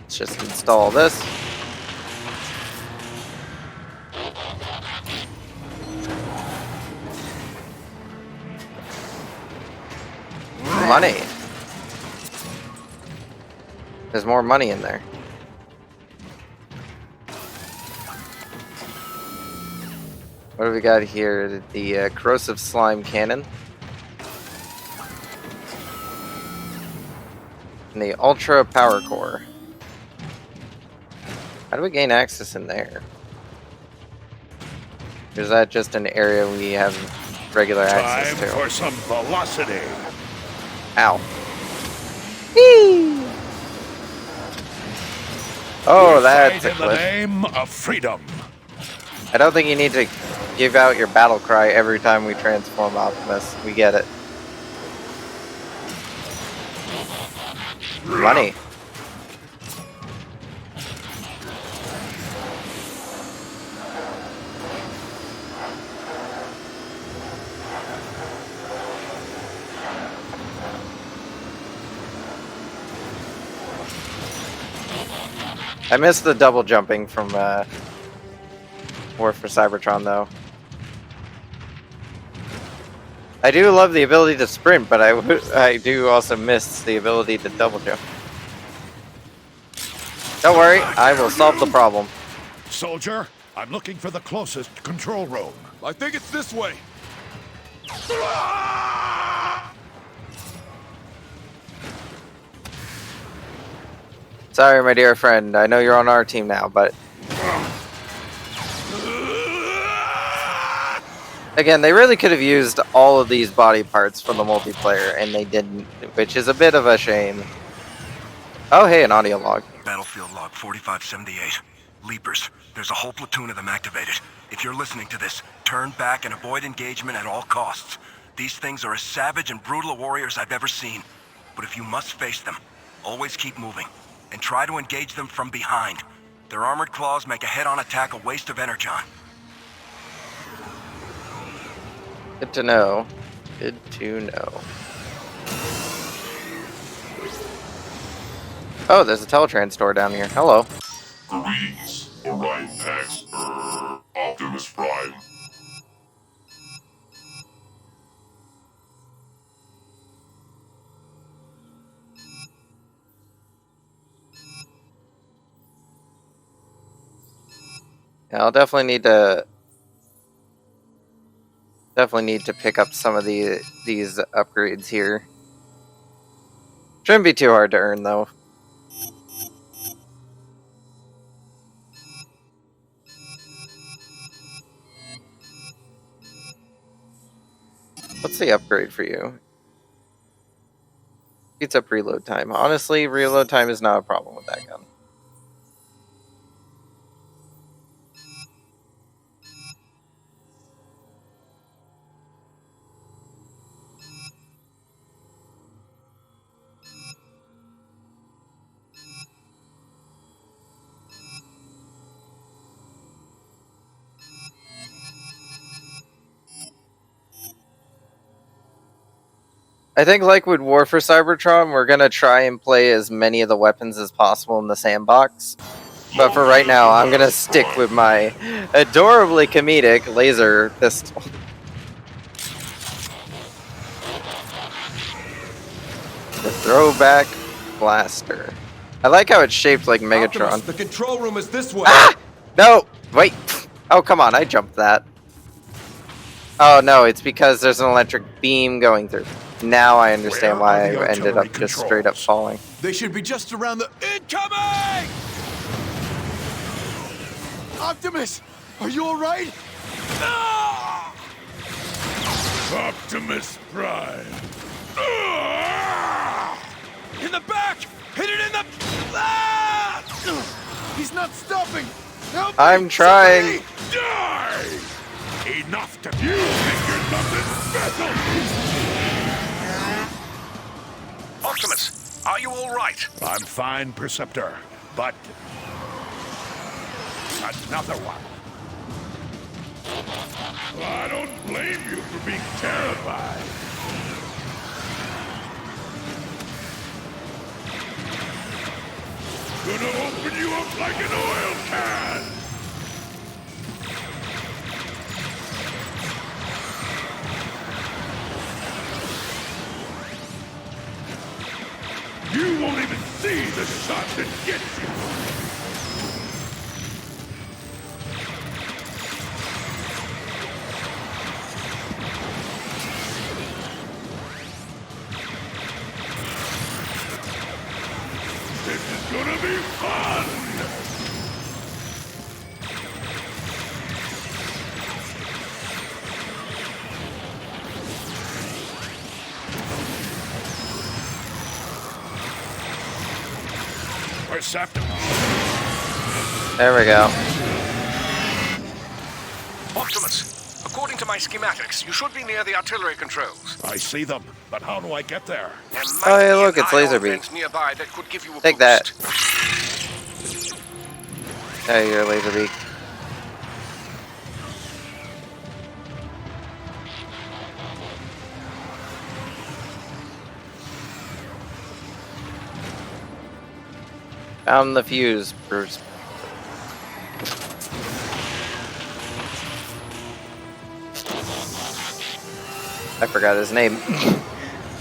Let's just install this. Money. There's more money in there. What do we got here? The corrosive slime cannon. And the ultra power core. How do we gain access in there? Or is that just an area we have regular access to? Time for some velocity. Ow. Whee! Oh, that's a Fight in the glitch. name of freedom. I don't think you need to give out your battle cry every time we transform Optimus. We get it. Money. I missed the double jumping from War for Cybertron, though. I do love the ability to sprint, but I do also miss the ability to double jump. Don't worry, I will solve the problem. Soldier, I'm looking for the closest control room. I think it's this way. Sorry, my dear friend. I know you're on our team now, but... Again, they really could have used all of these body parts from the multiplayer, and they didn't, which is a bit of a shame. Oh, hey, an audio log. Battlefield log 4578. Leapers. There's a whole platoon of them activated. If you're listening to this, turn back and avoid engagement at all costs. These things are as savage and brutal warriors I've ever seen. But if you must face them, always keep moving. And try to engage them from behind. Their armored claws make a head-on attack a waste of energon. Good to know. Good to know. Oh, there's a Teletrans store down here. Hello. Greetings, Orion Pax, Optimus Prime. Yeah, I'll definitely need to pick up some of these upgrades here. Shouldn't be too hard to earn though. What's the upgrade for you? Speeds up reload time. Honestly, reload time is not a problem with that gun. I think like with War for Cybertron, we're going to try and play as many of the weapons as possible in the sandbox. But for right now, I'm going to stick with my adorably comedic laser pistol. The throwback blaster. I like how it's shaped like Megatron. Optimus, the control room is this way. Ah! No! Wait! Oh, come on, I jumped that. Oh no, it's because there's an electric beam going through. Now I understand why I ended up just straight up falling. They should be just around the... Incoming! Optimus, are you all right? Ah! Optimus Prime. In the back! Hit it in the... Ah! He's not stopping! Help me! I'm trying. Somebody! Die! Enough to... You think you're nothing special! Optimus, are you all right? I'm fine, Perceptor, but... another one. I don't blame you for being terrified. Gonna open you up like an oil can! You won't even see the shot that gets you! This is gonna be fun! Perceptor. There we go. Optimus, according to my schematics, you should be near the artillery controls. I see them, but how do I get there? There Oh, might hey, be look, an it's ion Laserbeak. vent nearby that could give you a Take that. boost. Hey, you're Laserbeak. Found the fuse, Bruce. I forgot his name.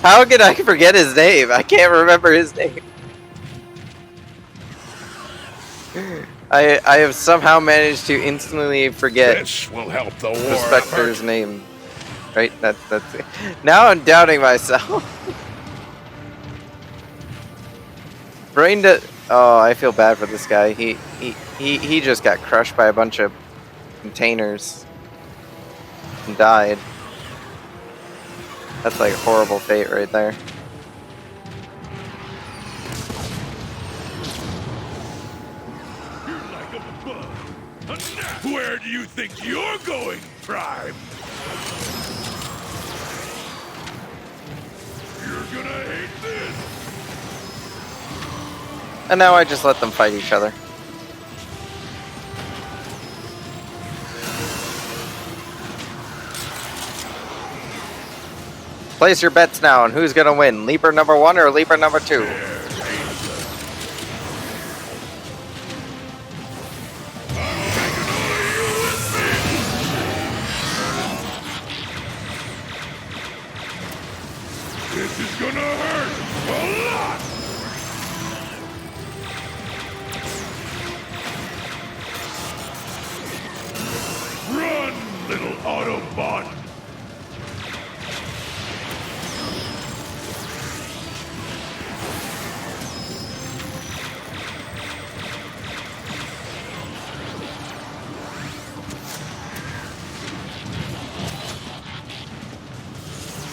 How could I forget his name? I can't remember his name. I have somehow managed to instantly forget This will help the war the effort. Spectre's name. Right? That's it. Now I'm doubting myself. Brain dead. Oh, I feel bad for this guy. He just got crushed by a bunch of containers and died. That's like a horrible fate right there. You're like a bug. A gnat. Where do you think you're going, Prime? You're gonna hate this. And now I just let them fight each other. Place your bets now on who's gonna win, Leaper number 1 or Leaper number 2. This is gonna hurt a lot. Run, little Autobot.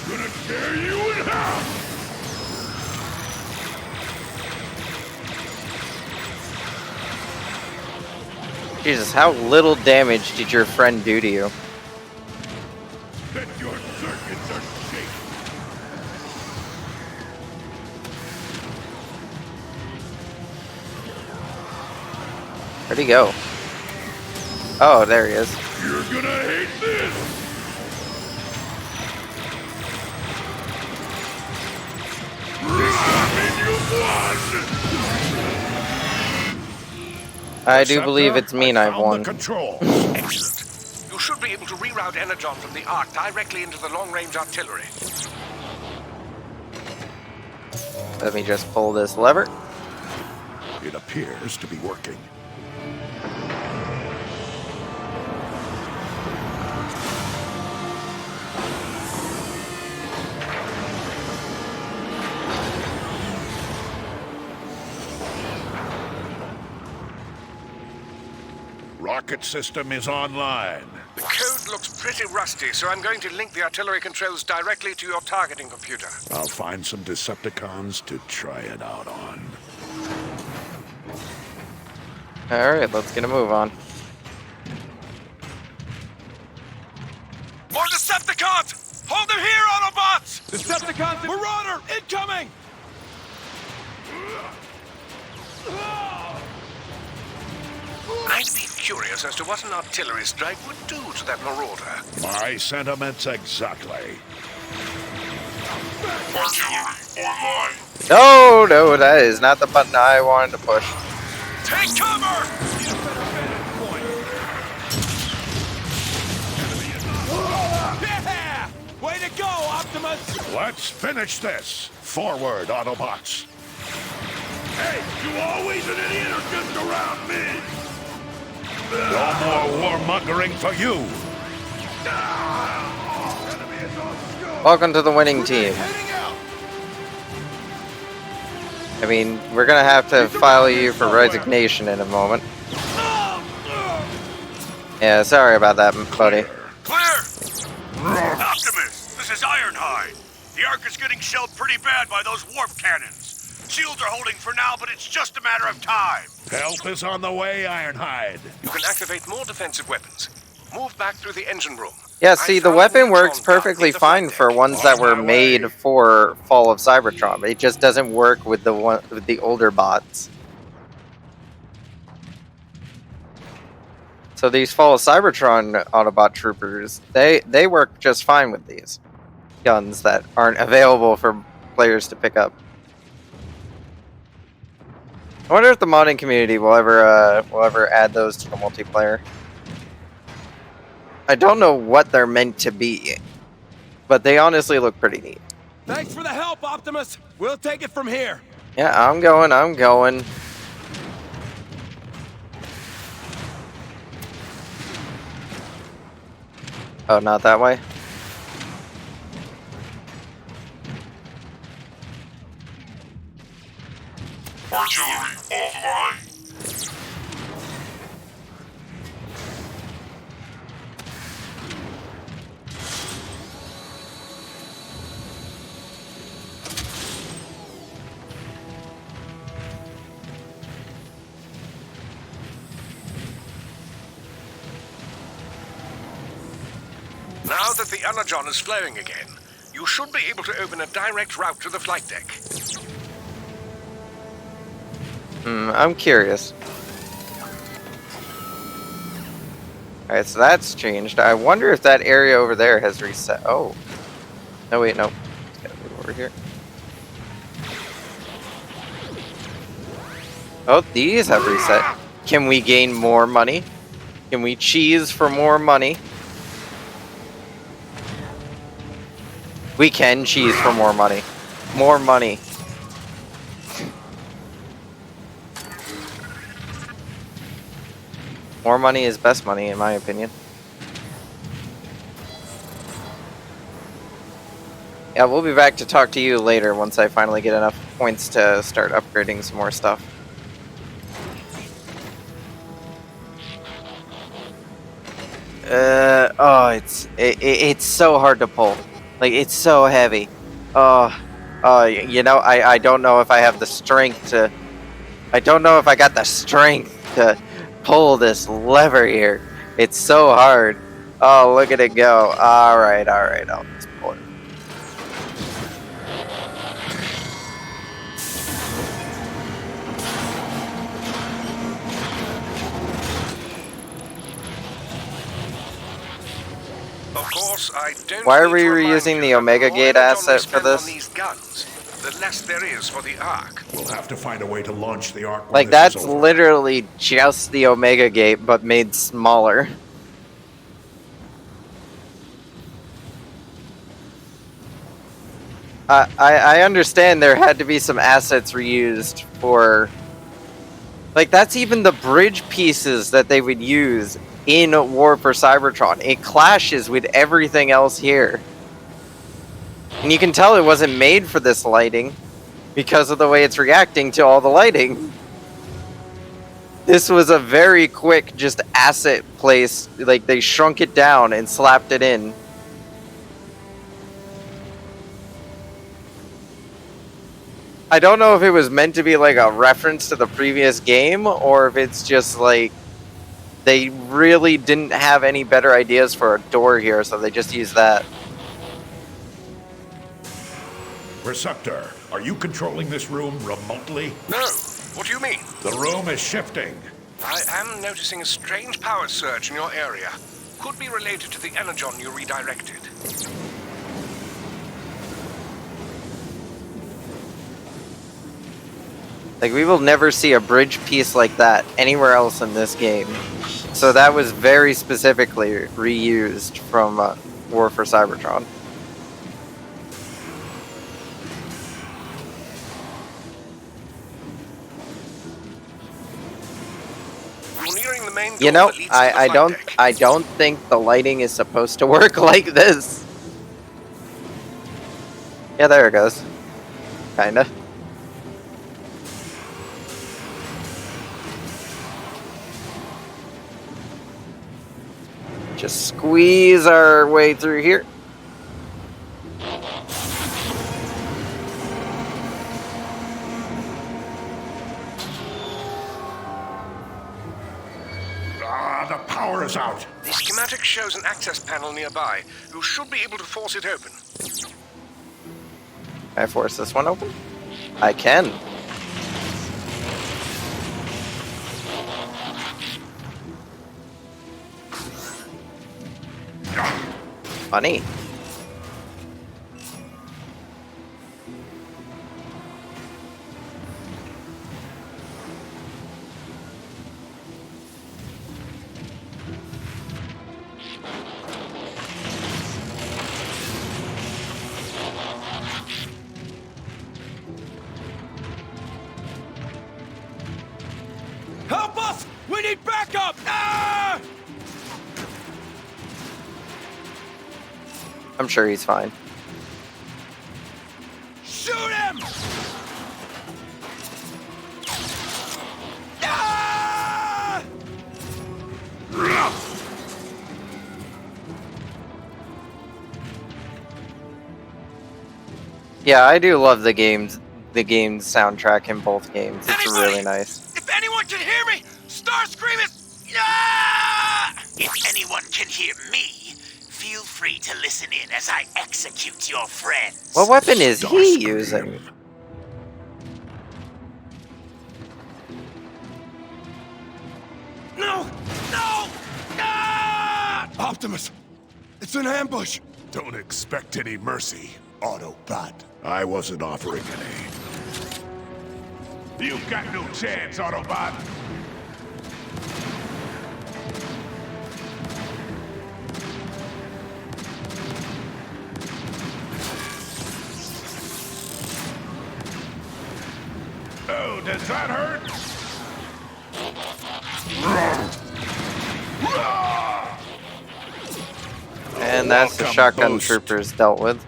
Gonna tear you in half! Jesus, how little damage did your friend do to you? Bet your circuits are shaking! Where'd he go? Oh, there he is. You're gonna hate this! I mean, you won! I do believe it's mean I've won. Control. Excellent. You should be able to reroute Energon from the Ark directly into the long-range artillery. Let me just pull this lever. It appears to be working. Rocket system is online. The code looks pretty rusty, so I'm going to link the artillery controls directly to your targeting computer. I'll find some Decepticons to try it out on. Alright, let's get a move on. More Decepticons! Hold them here, Autobots! Decepticons! Marauder, incoming! I'd be curious as to what an artillery strike would do to that marauder. My sentiments exactly. Artillery online. No, no, that is not the button I wanted to push. Take cover! Yeah! Way to go, Optimus! Let's finish this. Forward, Autobots. Hey, you always an idiot or just around me? No more warmongering for you. Welcome to the winning team. I mean, we're gonna have to file you for resignation in a moment. Yeah, sorry about that, buddy. Clear! Optimus, this is Ironhide. The Ark is getting shelled pretty bad by those warp cannons. Shields are holding for now, but it's just a matter of time. Help is on the way, Ironhide. You can activate more defensive weapons. Move back through the engine room. Yeah, see, the weapon works perfectly fine for ones that were made for Fall of Cybertron. It just doesn't work with the older bots. So these Fall of Cybertron Autobot troopers, they work just fine with these guns that aren't available for players to pick up. I wonder if the modding community will ever add those to the multiplayer. I don't know what they're meant to be, but they honestly look pretty neat. Thanks for the help, Optimus. We'll take it from here. Yeah, I'm going. Oh, not that way? Artillery offline. Now that the Energon is flowing again, you should be able to open a direct route to the flight deck. I'm curious. Alright, so that's changed. I wonder if that area over there has reset. Oh. No, wait, no. It's gotta move over here. Oh, these have reset. Can we gain more money? Can we cheese for more money? We can cheese for more money. More money. More money is best money, in my opinion. Yeah, we'll be back to talk to you later once I finally get enough points to start upgrading some more stuff. Oh, it's so hard to pull. Like, it's so heavy. You know, I don't know if I have the strength to... I don't know if I got the strength to pull this lever here. It's so hard. Oh, look at it go. Alright, I'll just pull it. Of course, I don't. Why are we reusing the Omega Gate asset for this? These guns, the less there is for the Ark. We'll have to find a way to launch the Ark. Like, that's literally just the Omega Gate, but made smaller. I understand there had to be some assets reused for... Like, that's even the bridge pieces that they would use in War for Cybertron. It clashes with everything else here. And you can tell it wasn't made for this lighting because of the way it's reacting to all the lighting. This was a very quick just asset place. Like, they shrunk it down and slapped it in. I don't know if it was meant to be like a reference to the previous game or if it's just like they really didn't have any better ideas for a door here, so they just used that. Receptor, are you controlling this room remotely? No, What do you mean? The room is shifting. I am noticing a strange power surge in your area. Could be related to the energon you redirected. Like, we will never see a bridge piece like that anywhere else in this game. So that was very specifically reused from War for Cybertron. You're nearing the main door You know, that leads to the flight deck. I don't think the lighting is supposed to work like this. Yeah, there it goes. Kinda. Just squeeze our way through here. The power is out. The schematic shows an access panel nearby. You should be able to force it open. Can I force this one open? I can. Funny. Help us! We need backup! Ah! I'm sure he's fine. Shoot him! Ah! Yeah, I do love the game's soundtrack in both games. It's Anybody? really nice. If anyone can hear me, Starscream is... Ah! If anyone can hear me, feel free to listen in as I execute your friends. What weapon is he using? No! No! Ah! Optimus! It's an ambush! Don't expect any mercy, Autobot. I wasn't offering any. You've got no chance, Autobot. Oh, does that hurt? And that's the Welcome, shotgun Ghost. troopers dealt with.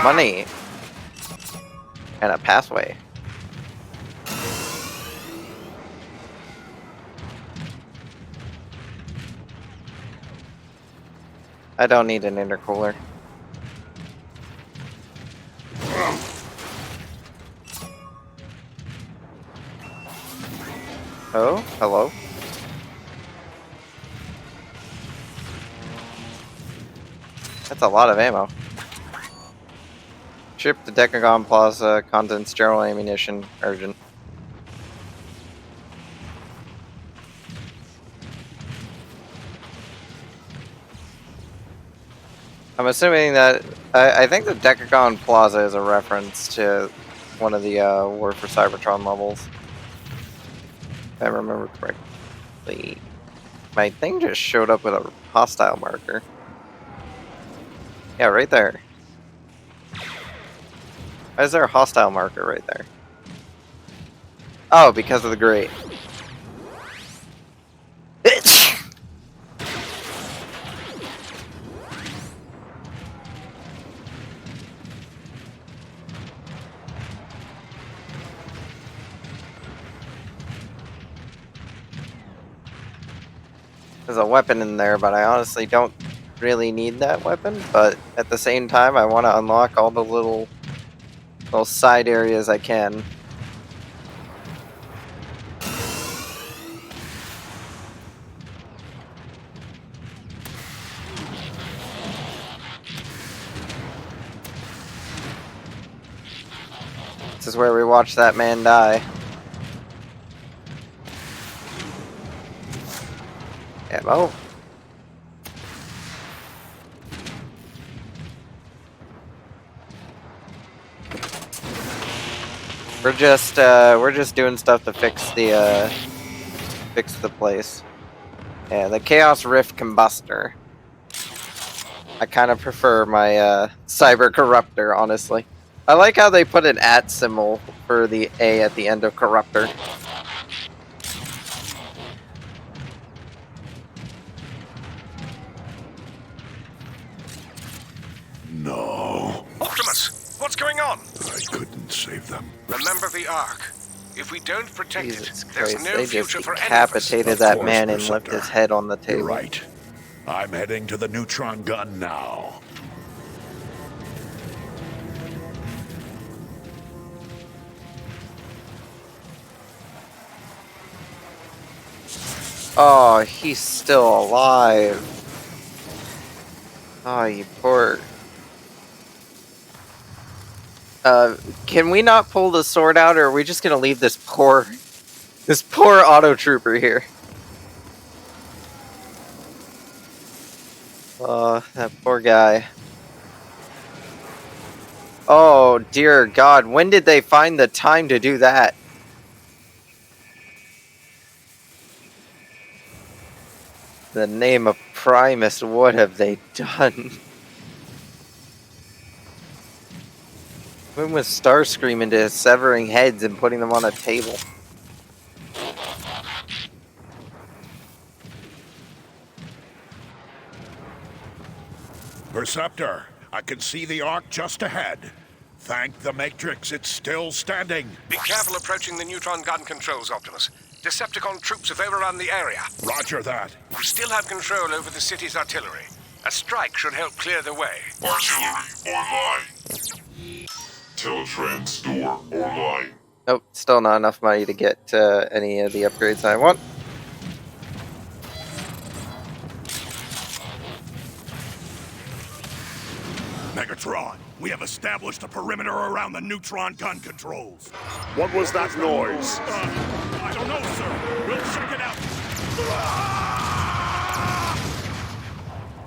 Money. And a pathway. I don't need an intercooler. Oh, hello. That's a lot of ammo. Ship to Decagon Plaza, contents general ammunition, urgent. I'm assuming that I think the Decagon Plaza is a reference to one of the War for Cybertron levels. If I remember correctly. My thing just showed up with a hostile marker. Yeah, right there. Why is there a hostile marker right there? Oh, because of the grate. There's a weapon in there, but I honestly don't really need that weapon. But at the same time, I want to unlock all the little side areas I can. This is where we watch that man die. Ammo. We're just doing stuff to fix the place. Yeah, the Chaos Rift Combustor. I kind of prefer my Cyber Corruptor, honestly. I like how they put an @ symbol for the A at the end of Corruptor. No. Optimus, what's going on? I couldn't save them. Remember the Ark. If we don't protect Jesus it, there's Christ, no they future just for any of us. decapitated Of that course, man and Perceptor. left his head on the table. You're right. I'm heading to the neutron gun now. Oh, he's still alive. Oh, you poor... can we not pull the sword out, or are we just gonna leave this poor auto trooper here? That poor guy. Oh, dear God, when did they find the time to do that? The name of Primus, what have they done? When was Starscream into severing heads and putting them on a table? Perceptor, I can see the Ark just ahead. Thank the Matrix, it's still standing. Be careful approaching the neutron gun controls, Optimus. Decepticon troops have overrun the area. Roger that. We still have control over the city's artillery. A strike should help clear the way. Artillery online. Teletrans store online. Nope, still not enough money to get any of the upgrades I want. Megatron, we have established a perimeter around the neutron gun controls. What was that noise? I don't know, sir. We'll check it out.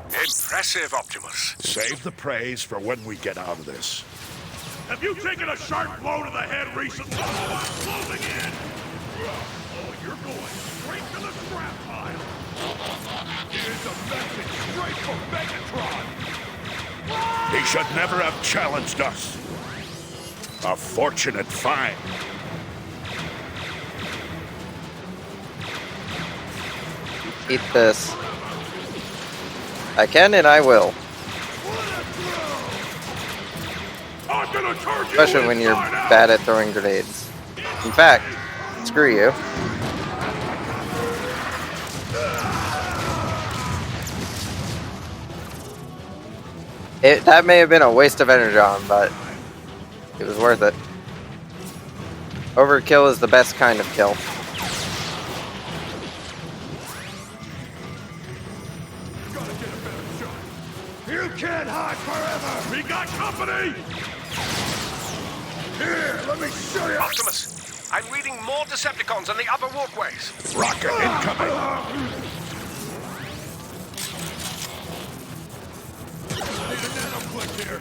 Impressive, Optimus. Save the praise for when we get out of this. Have you taken a sharp blow to the head recently? Closing in! Oh, you're going straight to the scrap pile. Here's a message straight from Megatron. He should never have challenged us. A fortunate find. Eat this. I can and I will. I'm gonna turn you Especially when you're inside out. bad at throwing grenades. In fact, screw you. That may have been a waste of energon, but it was worth it. Overkill is the best kind of kill. Gotta get a better shot. You can't hide forever. We got company. Here, let me show you. Optimus, I'm reading more Decepticons on the upper walkways. Rocket incoming. Need a nano-click here.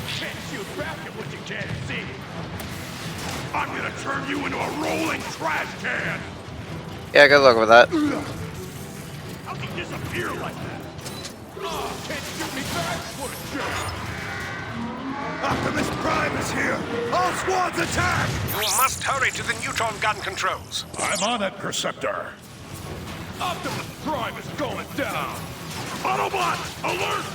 Can't shoot back at what you can't see. I'm gonna turn you into a rolling trash can. Yeah, good luck with that. How'd he disappear like that? Oh, can't shoot me back? What a jerk. Optimus Prime is here. All squads attack! You must hurry to the neutron gun controls. I'm on it, Perceptor. Optimus Prime is going down. Autobots, alert!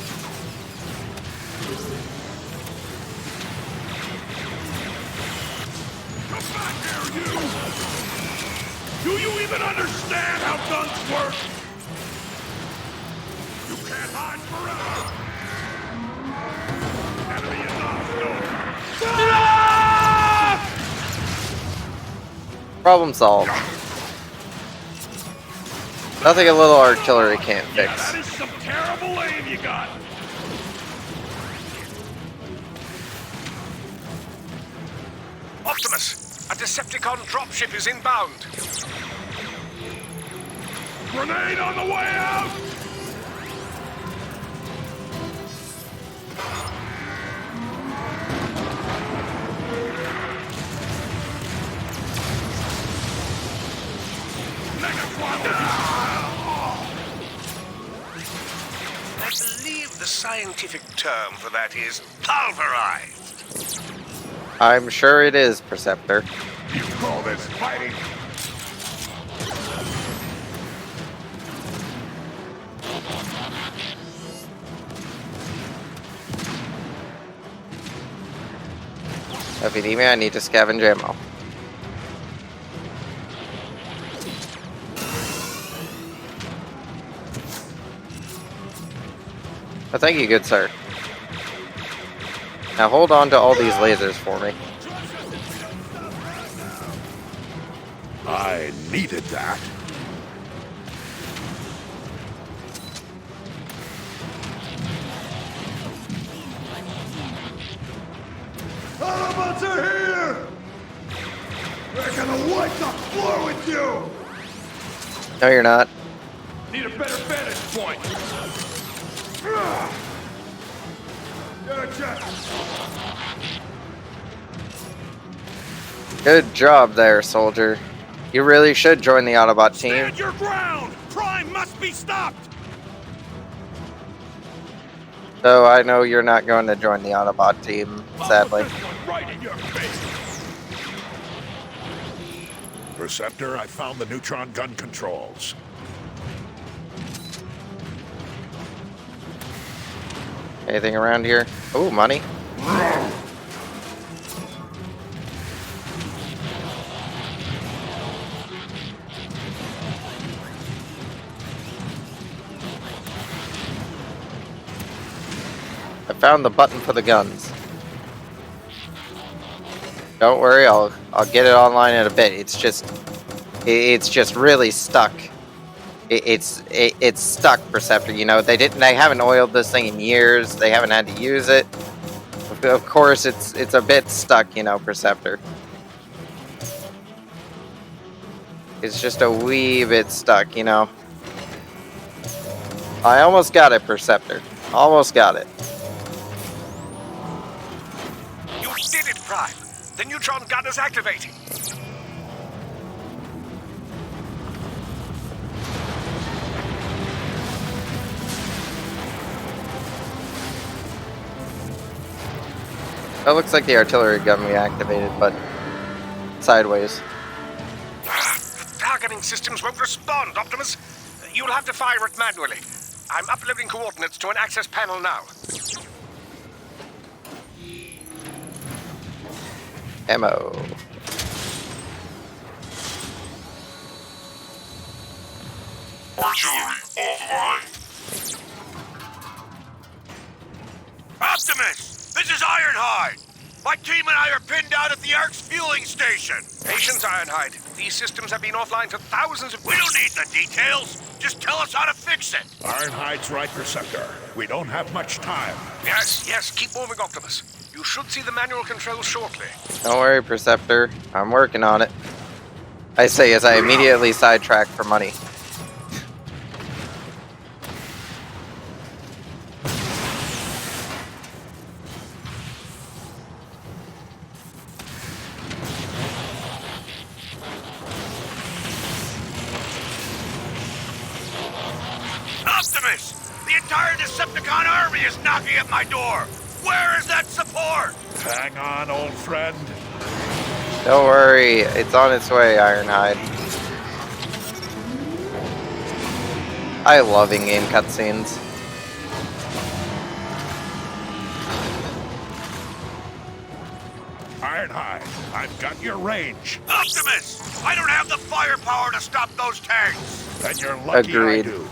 Come back here, you! Do you even understand how guns work? You can't hide forever! Enemy is on Problem solved. Nothing a little artillery can't Yeah, fix. that is some terrible aim you got. Optimus, a Decepticon dropship is inbound. Grenade on the way out! I believe the scientific term for that is pulverized. I'm sure it is, Perceptor. You call this fighting? If you need me, I need to scavenge ammo. Oh, thank you, good sir. Now hold on to all these lasers for me. I needed that. Autobots are here! We're gonna wipe the floor with you! No, you're not. Need a better vantage point. Gotcha! Good job there, soldier. You really should join the Autobot team. Stand your ground! Crime must be stopped! Though I know you're not going to join the Autobot team, sadly. This one right in your face! Perceptor, I found the neutron gun controls. Anything around here? Oh, money. I found the button for the guns. Don't worry, I'll get it online in a bit. It's just really stuck. It's stuck, Perceptor. You know, they haven't oiled this thing in years. They haven't had to use it. Of course, it's a bit stuck, you know, Perceptor. It's just a wee bit stuck, you know. I almost got it, Perceptor. Almost got it. You did it, Prime. The neutron gun is activating. That looks like the artillery gun we activated, but sideways. Targeting systems won't respond, Optimus. You'll have to fire it manually. I'm uploading coordinates to an access panel now. Ammo. Artillery offline. Optimus! This is Ironhide! My team and I are pinned down at the Ark's fueling station. Patience, Ironhide. These systems have been offline for thousands of... We don't need the details. Just tell us how to fix it. Ironhide's right, Perceptor. We don't have much time. Yes, keep moving, Optimus. You should see the manual controls shortly. Don't worry, Perceptor. I'm working on it. I say as I immediately sidetrack for money. Optimus! The entire Decepticon army is knocking at my door. Where is that support? Hang on, old friend. Don't worry, it's on its way, Ironhide. I love in-game cutscenes. Ironhide, I've got your range. Optimus! I don't have the firepower to stop those tanks. Then you're lucky Agreed. I do.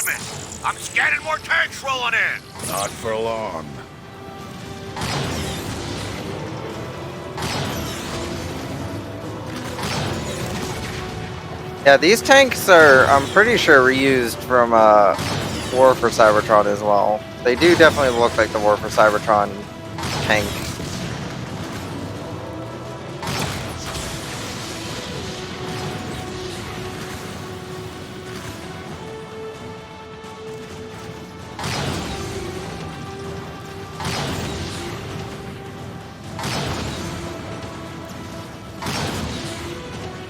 Optimus! I'm scanning more tanks rolling in! Not for long. Yeah, these tanks are, I'm pretty sure, reused from War for Cybertron as well. They do definitely look like the War for Cybertron tank.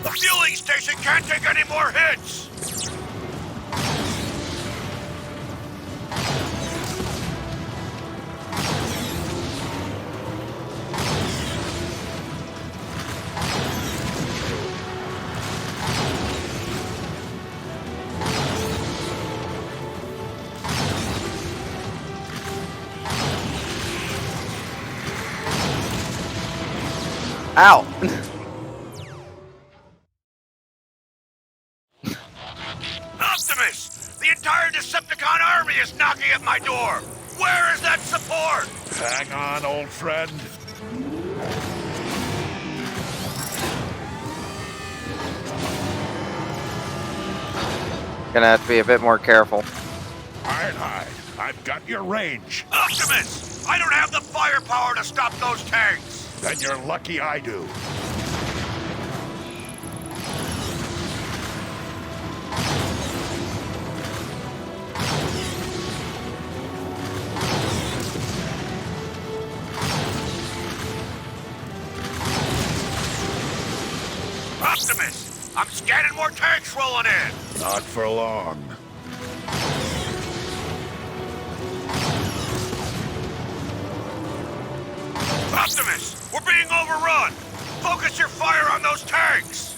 The fueling station can't take any more hits! Ow! Optimus! The entire Decepticon army is knocking at my door! Where is that support? Hang on, old friend. Gonna have to be a bit more careful. Ironhide, I've got your range. Optimus! I don't have the firepower to stop those tanks! Then you're lucky I do. Optimus! I'm scanning more tanks rolling in! Not for long. Optimus! We're being overrun! Focus your fire on those tanks!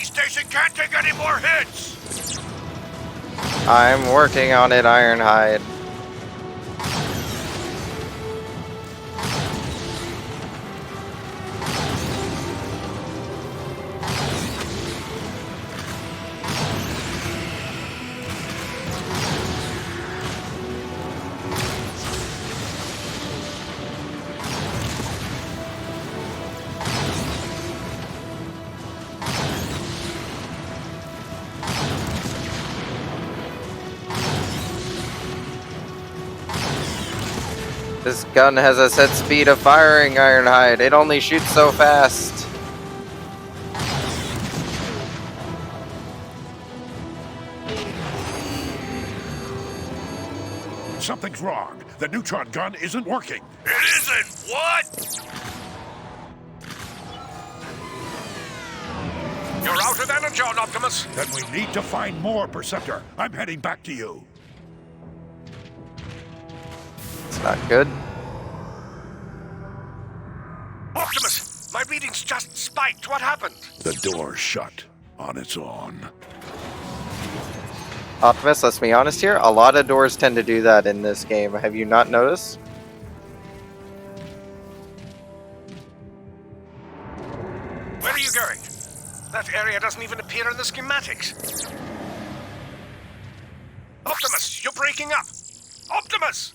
Station can't take any more hits! I'm working on it, Ironhide. This gun has a set speed of firing, Ironhide. It only shoots so fast. Something's wrong. The neutron gun isn't working. It isn't! What? You're out of energon, Optimus. Then we need to find more, Perceptor. I'm heading back to you. It's not good. Optimus, my readings just spiked. What happened? The door's shut on its own. Optimus, let's be honest here. A lot of doors tend to do that in this game. Have you not noticed? Where are you going? That area doesn't even appear in the schematics. Optimus, you're breaking up. Optimus!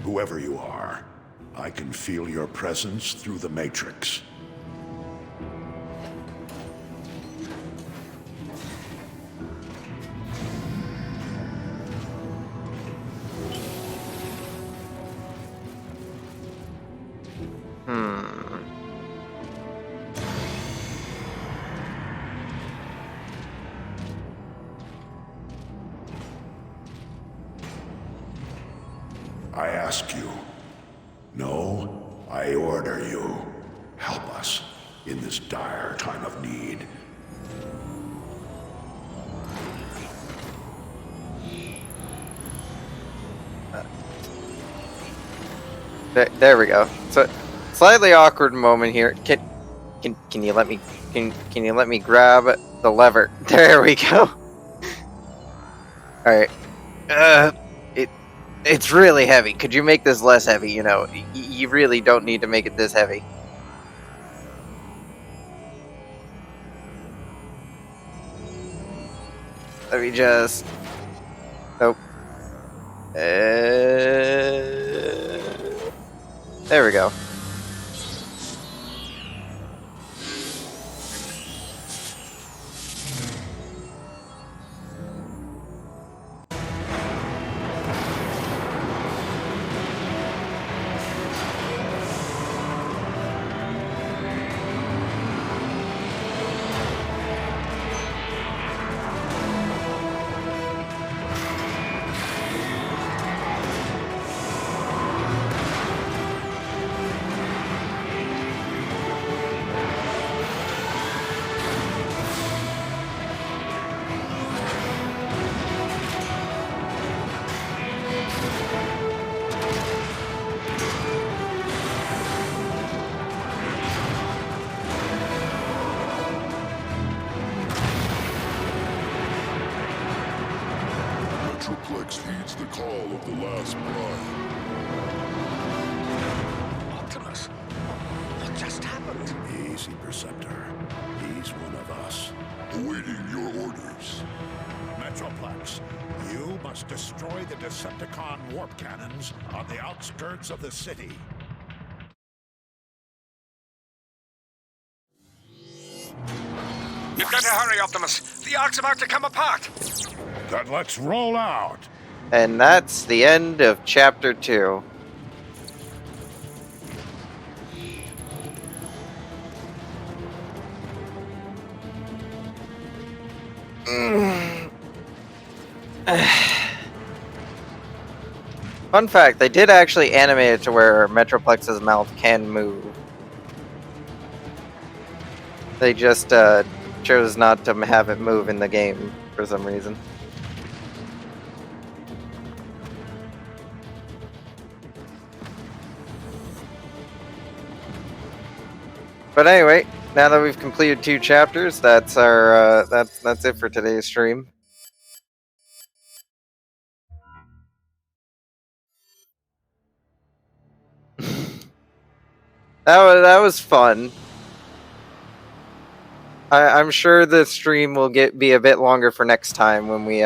Whoever you are, I can feel your presence through the Matrix. I ask you. No, I order you. Help us in this dire time of need. There we go. So, slightly awkward moment here. Can you let me can you let me grab the lever? There we go. All right. It's really heavy. Could you make this less heavy? You know, you really don't need to make it this heavy. Let me just. Nope. There we go. Metroplex heeds the call of the last prime. Optimus, what just happened? Easy, Perceptor. He's one of us. Awaiting your orders. Metroplex, you must destroy the Decepticon warp cannons on the outskirts of the city. You've got to hurry, Optimus. The Ark's about to come apart. Then let's roll out. And that's the end of chapter 2. Fun fact, they did actually animate it to where Metroplex's mouth can move. They just chose not to have it move in the game for some reason. But anyway, now that we've completed 2 chapters, that's our that's it for today's stream. That was fun. I'm sure the stream will be a bit longer for next time when we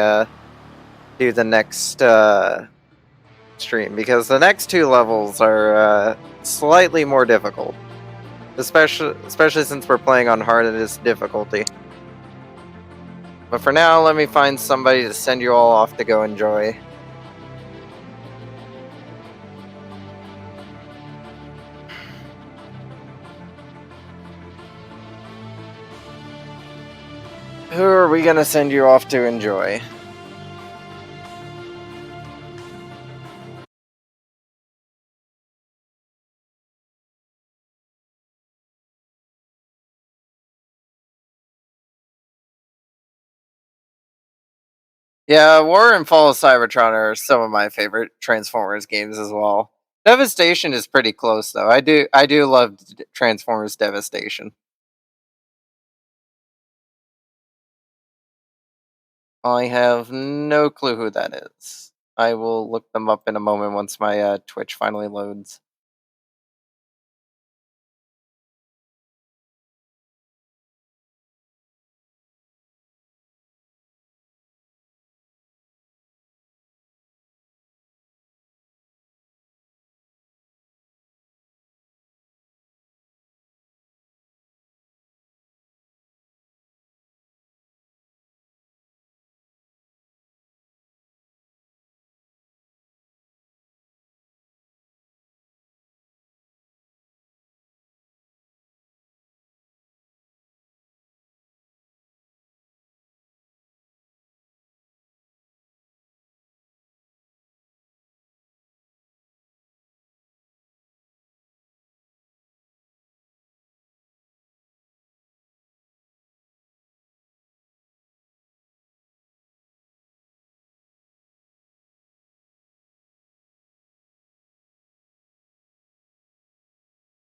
do the next stream, because the next 2 levels are slightly more difficult, especially since we're playing on hardest difficulty. But for now, let me find somebody to send you all off to go enjoy. Who are we gonna send you off to enjoy? Yeah, War and Fall of Cybertron are some of my favorite Transformers games as well. Devastation is pretty close though. I do love Transformers Devastation. I have no clue who that is. I will look them up in a moment once my Twitch finally loads.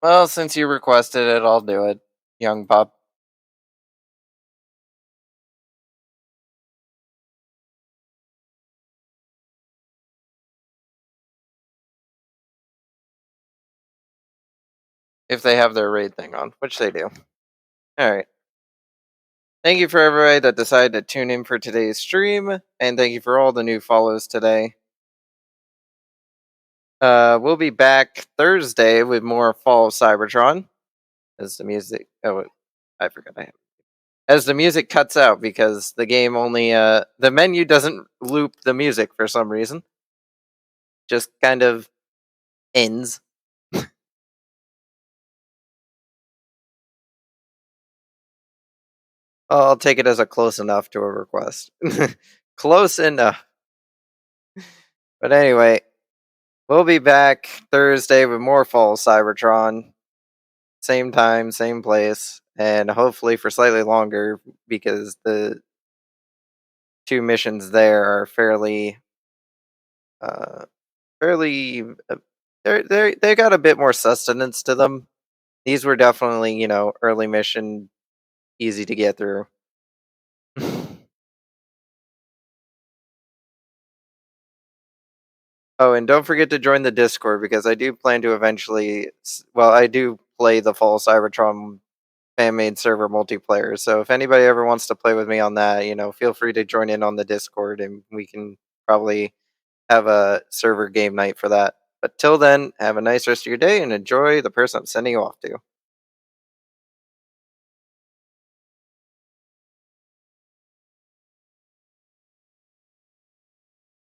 Well, since you requested it, I'll do it, young pup. If they have their raid thing on, which they do. Alright. Thank you for everybody that decided to tune in for today's stream, and thank you for all the new follows today. We'll be back Thursday with more Fall of Cybertron. As the music... Oh, I forgot I have... As the music cuts out, because the game only... the menu doesn't loop the music for some reason. Just kind of ends. I'll take it as a close enough to a request. Close enough. But anyway, we'll be back Thursday with more Fall of Cybertron. Same time, same place, and hopefully for slightly longer because the two missions there are fairly, uh, fairly. They got a bit more sustenance to them. These were definitely, early mission, easy to get through. Oh, and don't forget to join the Discord because I do plan to eventually. Well, I do play the Fall Cybertron fan-made server multiplayer. So if anybody ever wants to play with me on that, feel free to join in on the Discord, and we can probably have a server game night for that. But till then, have a nice rest of your day and enjoy the person I'm sending you off to.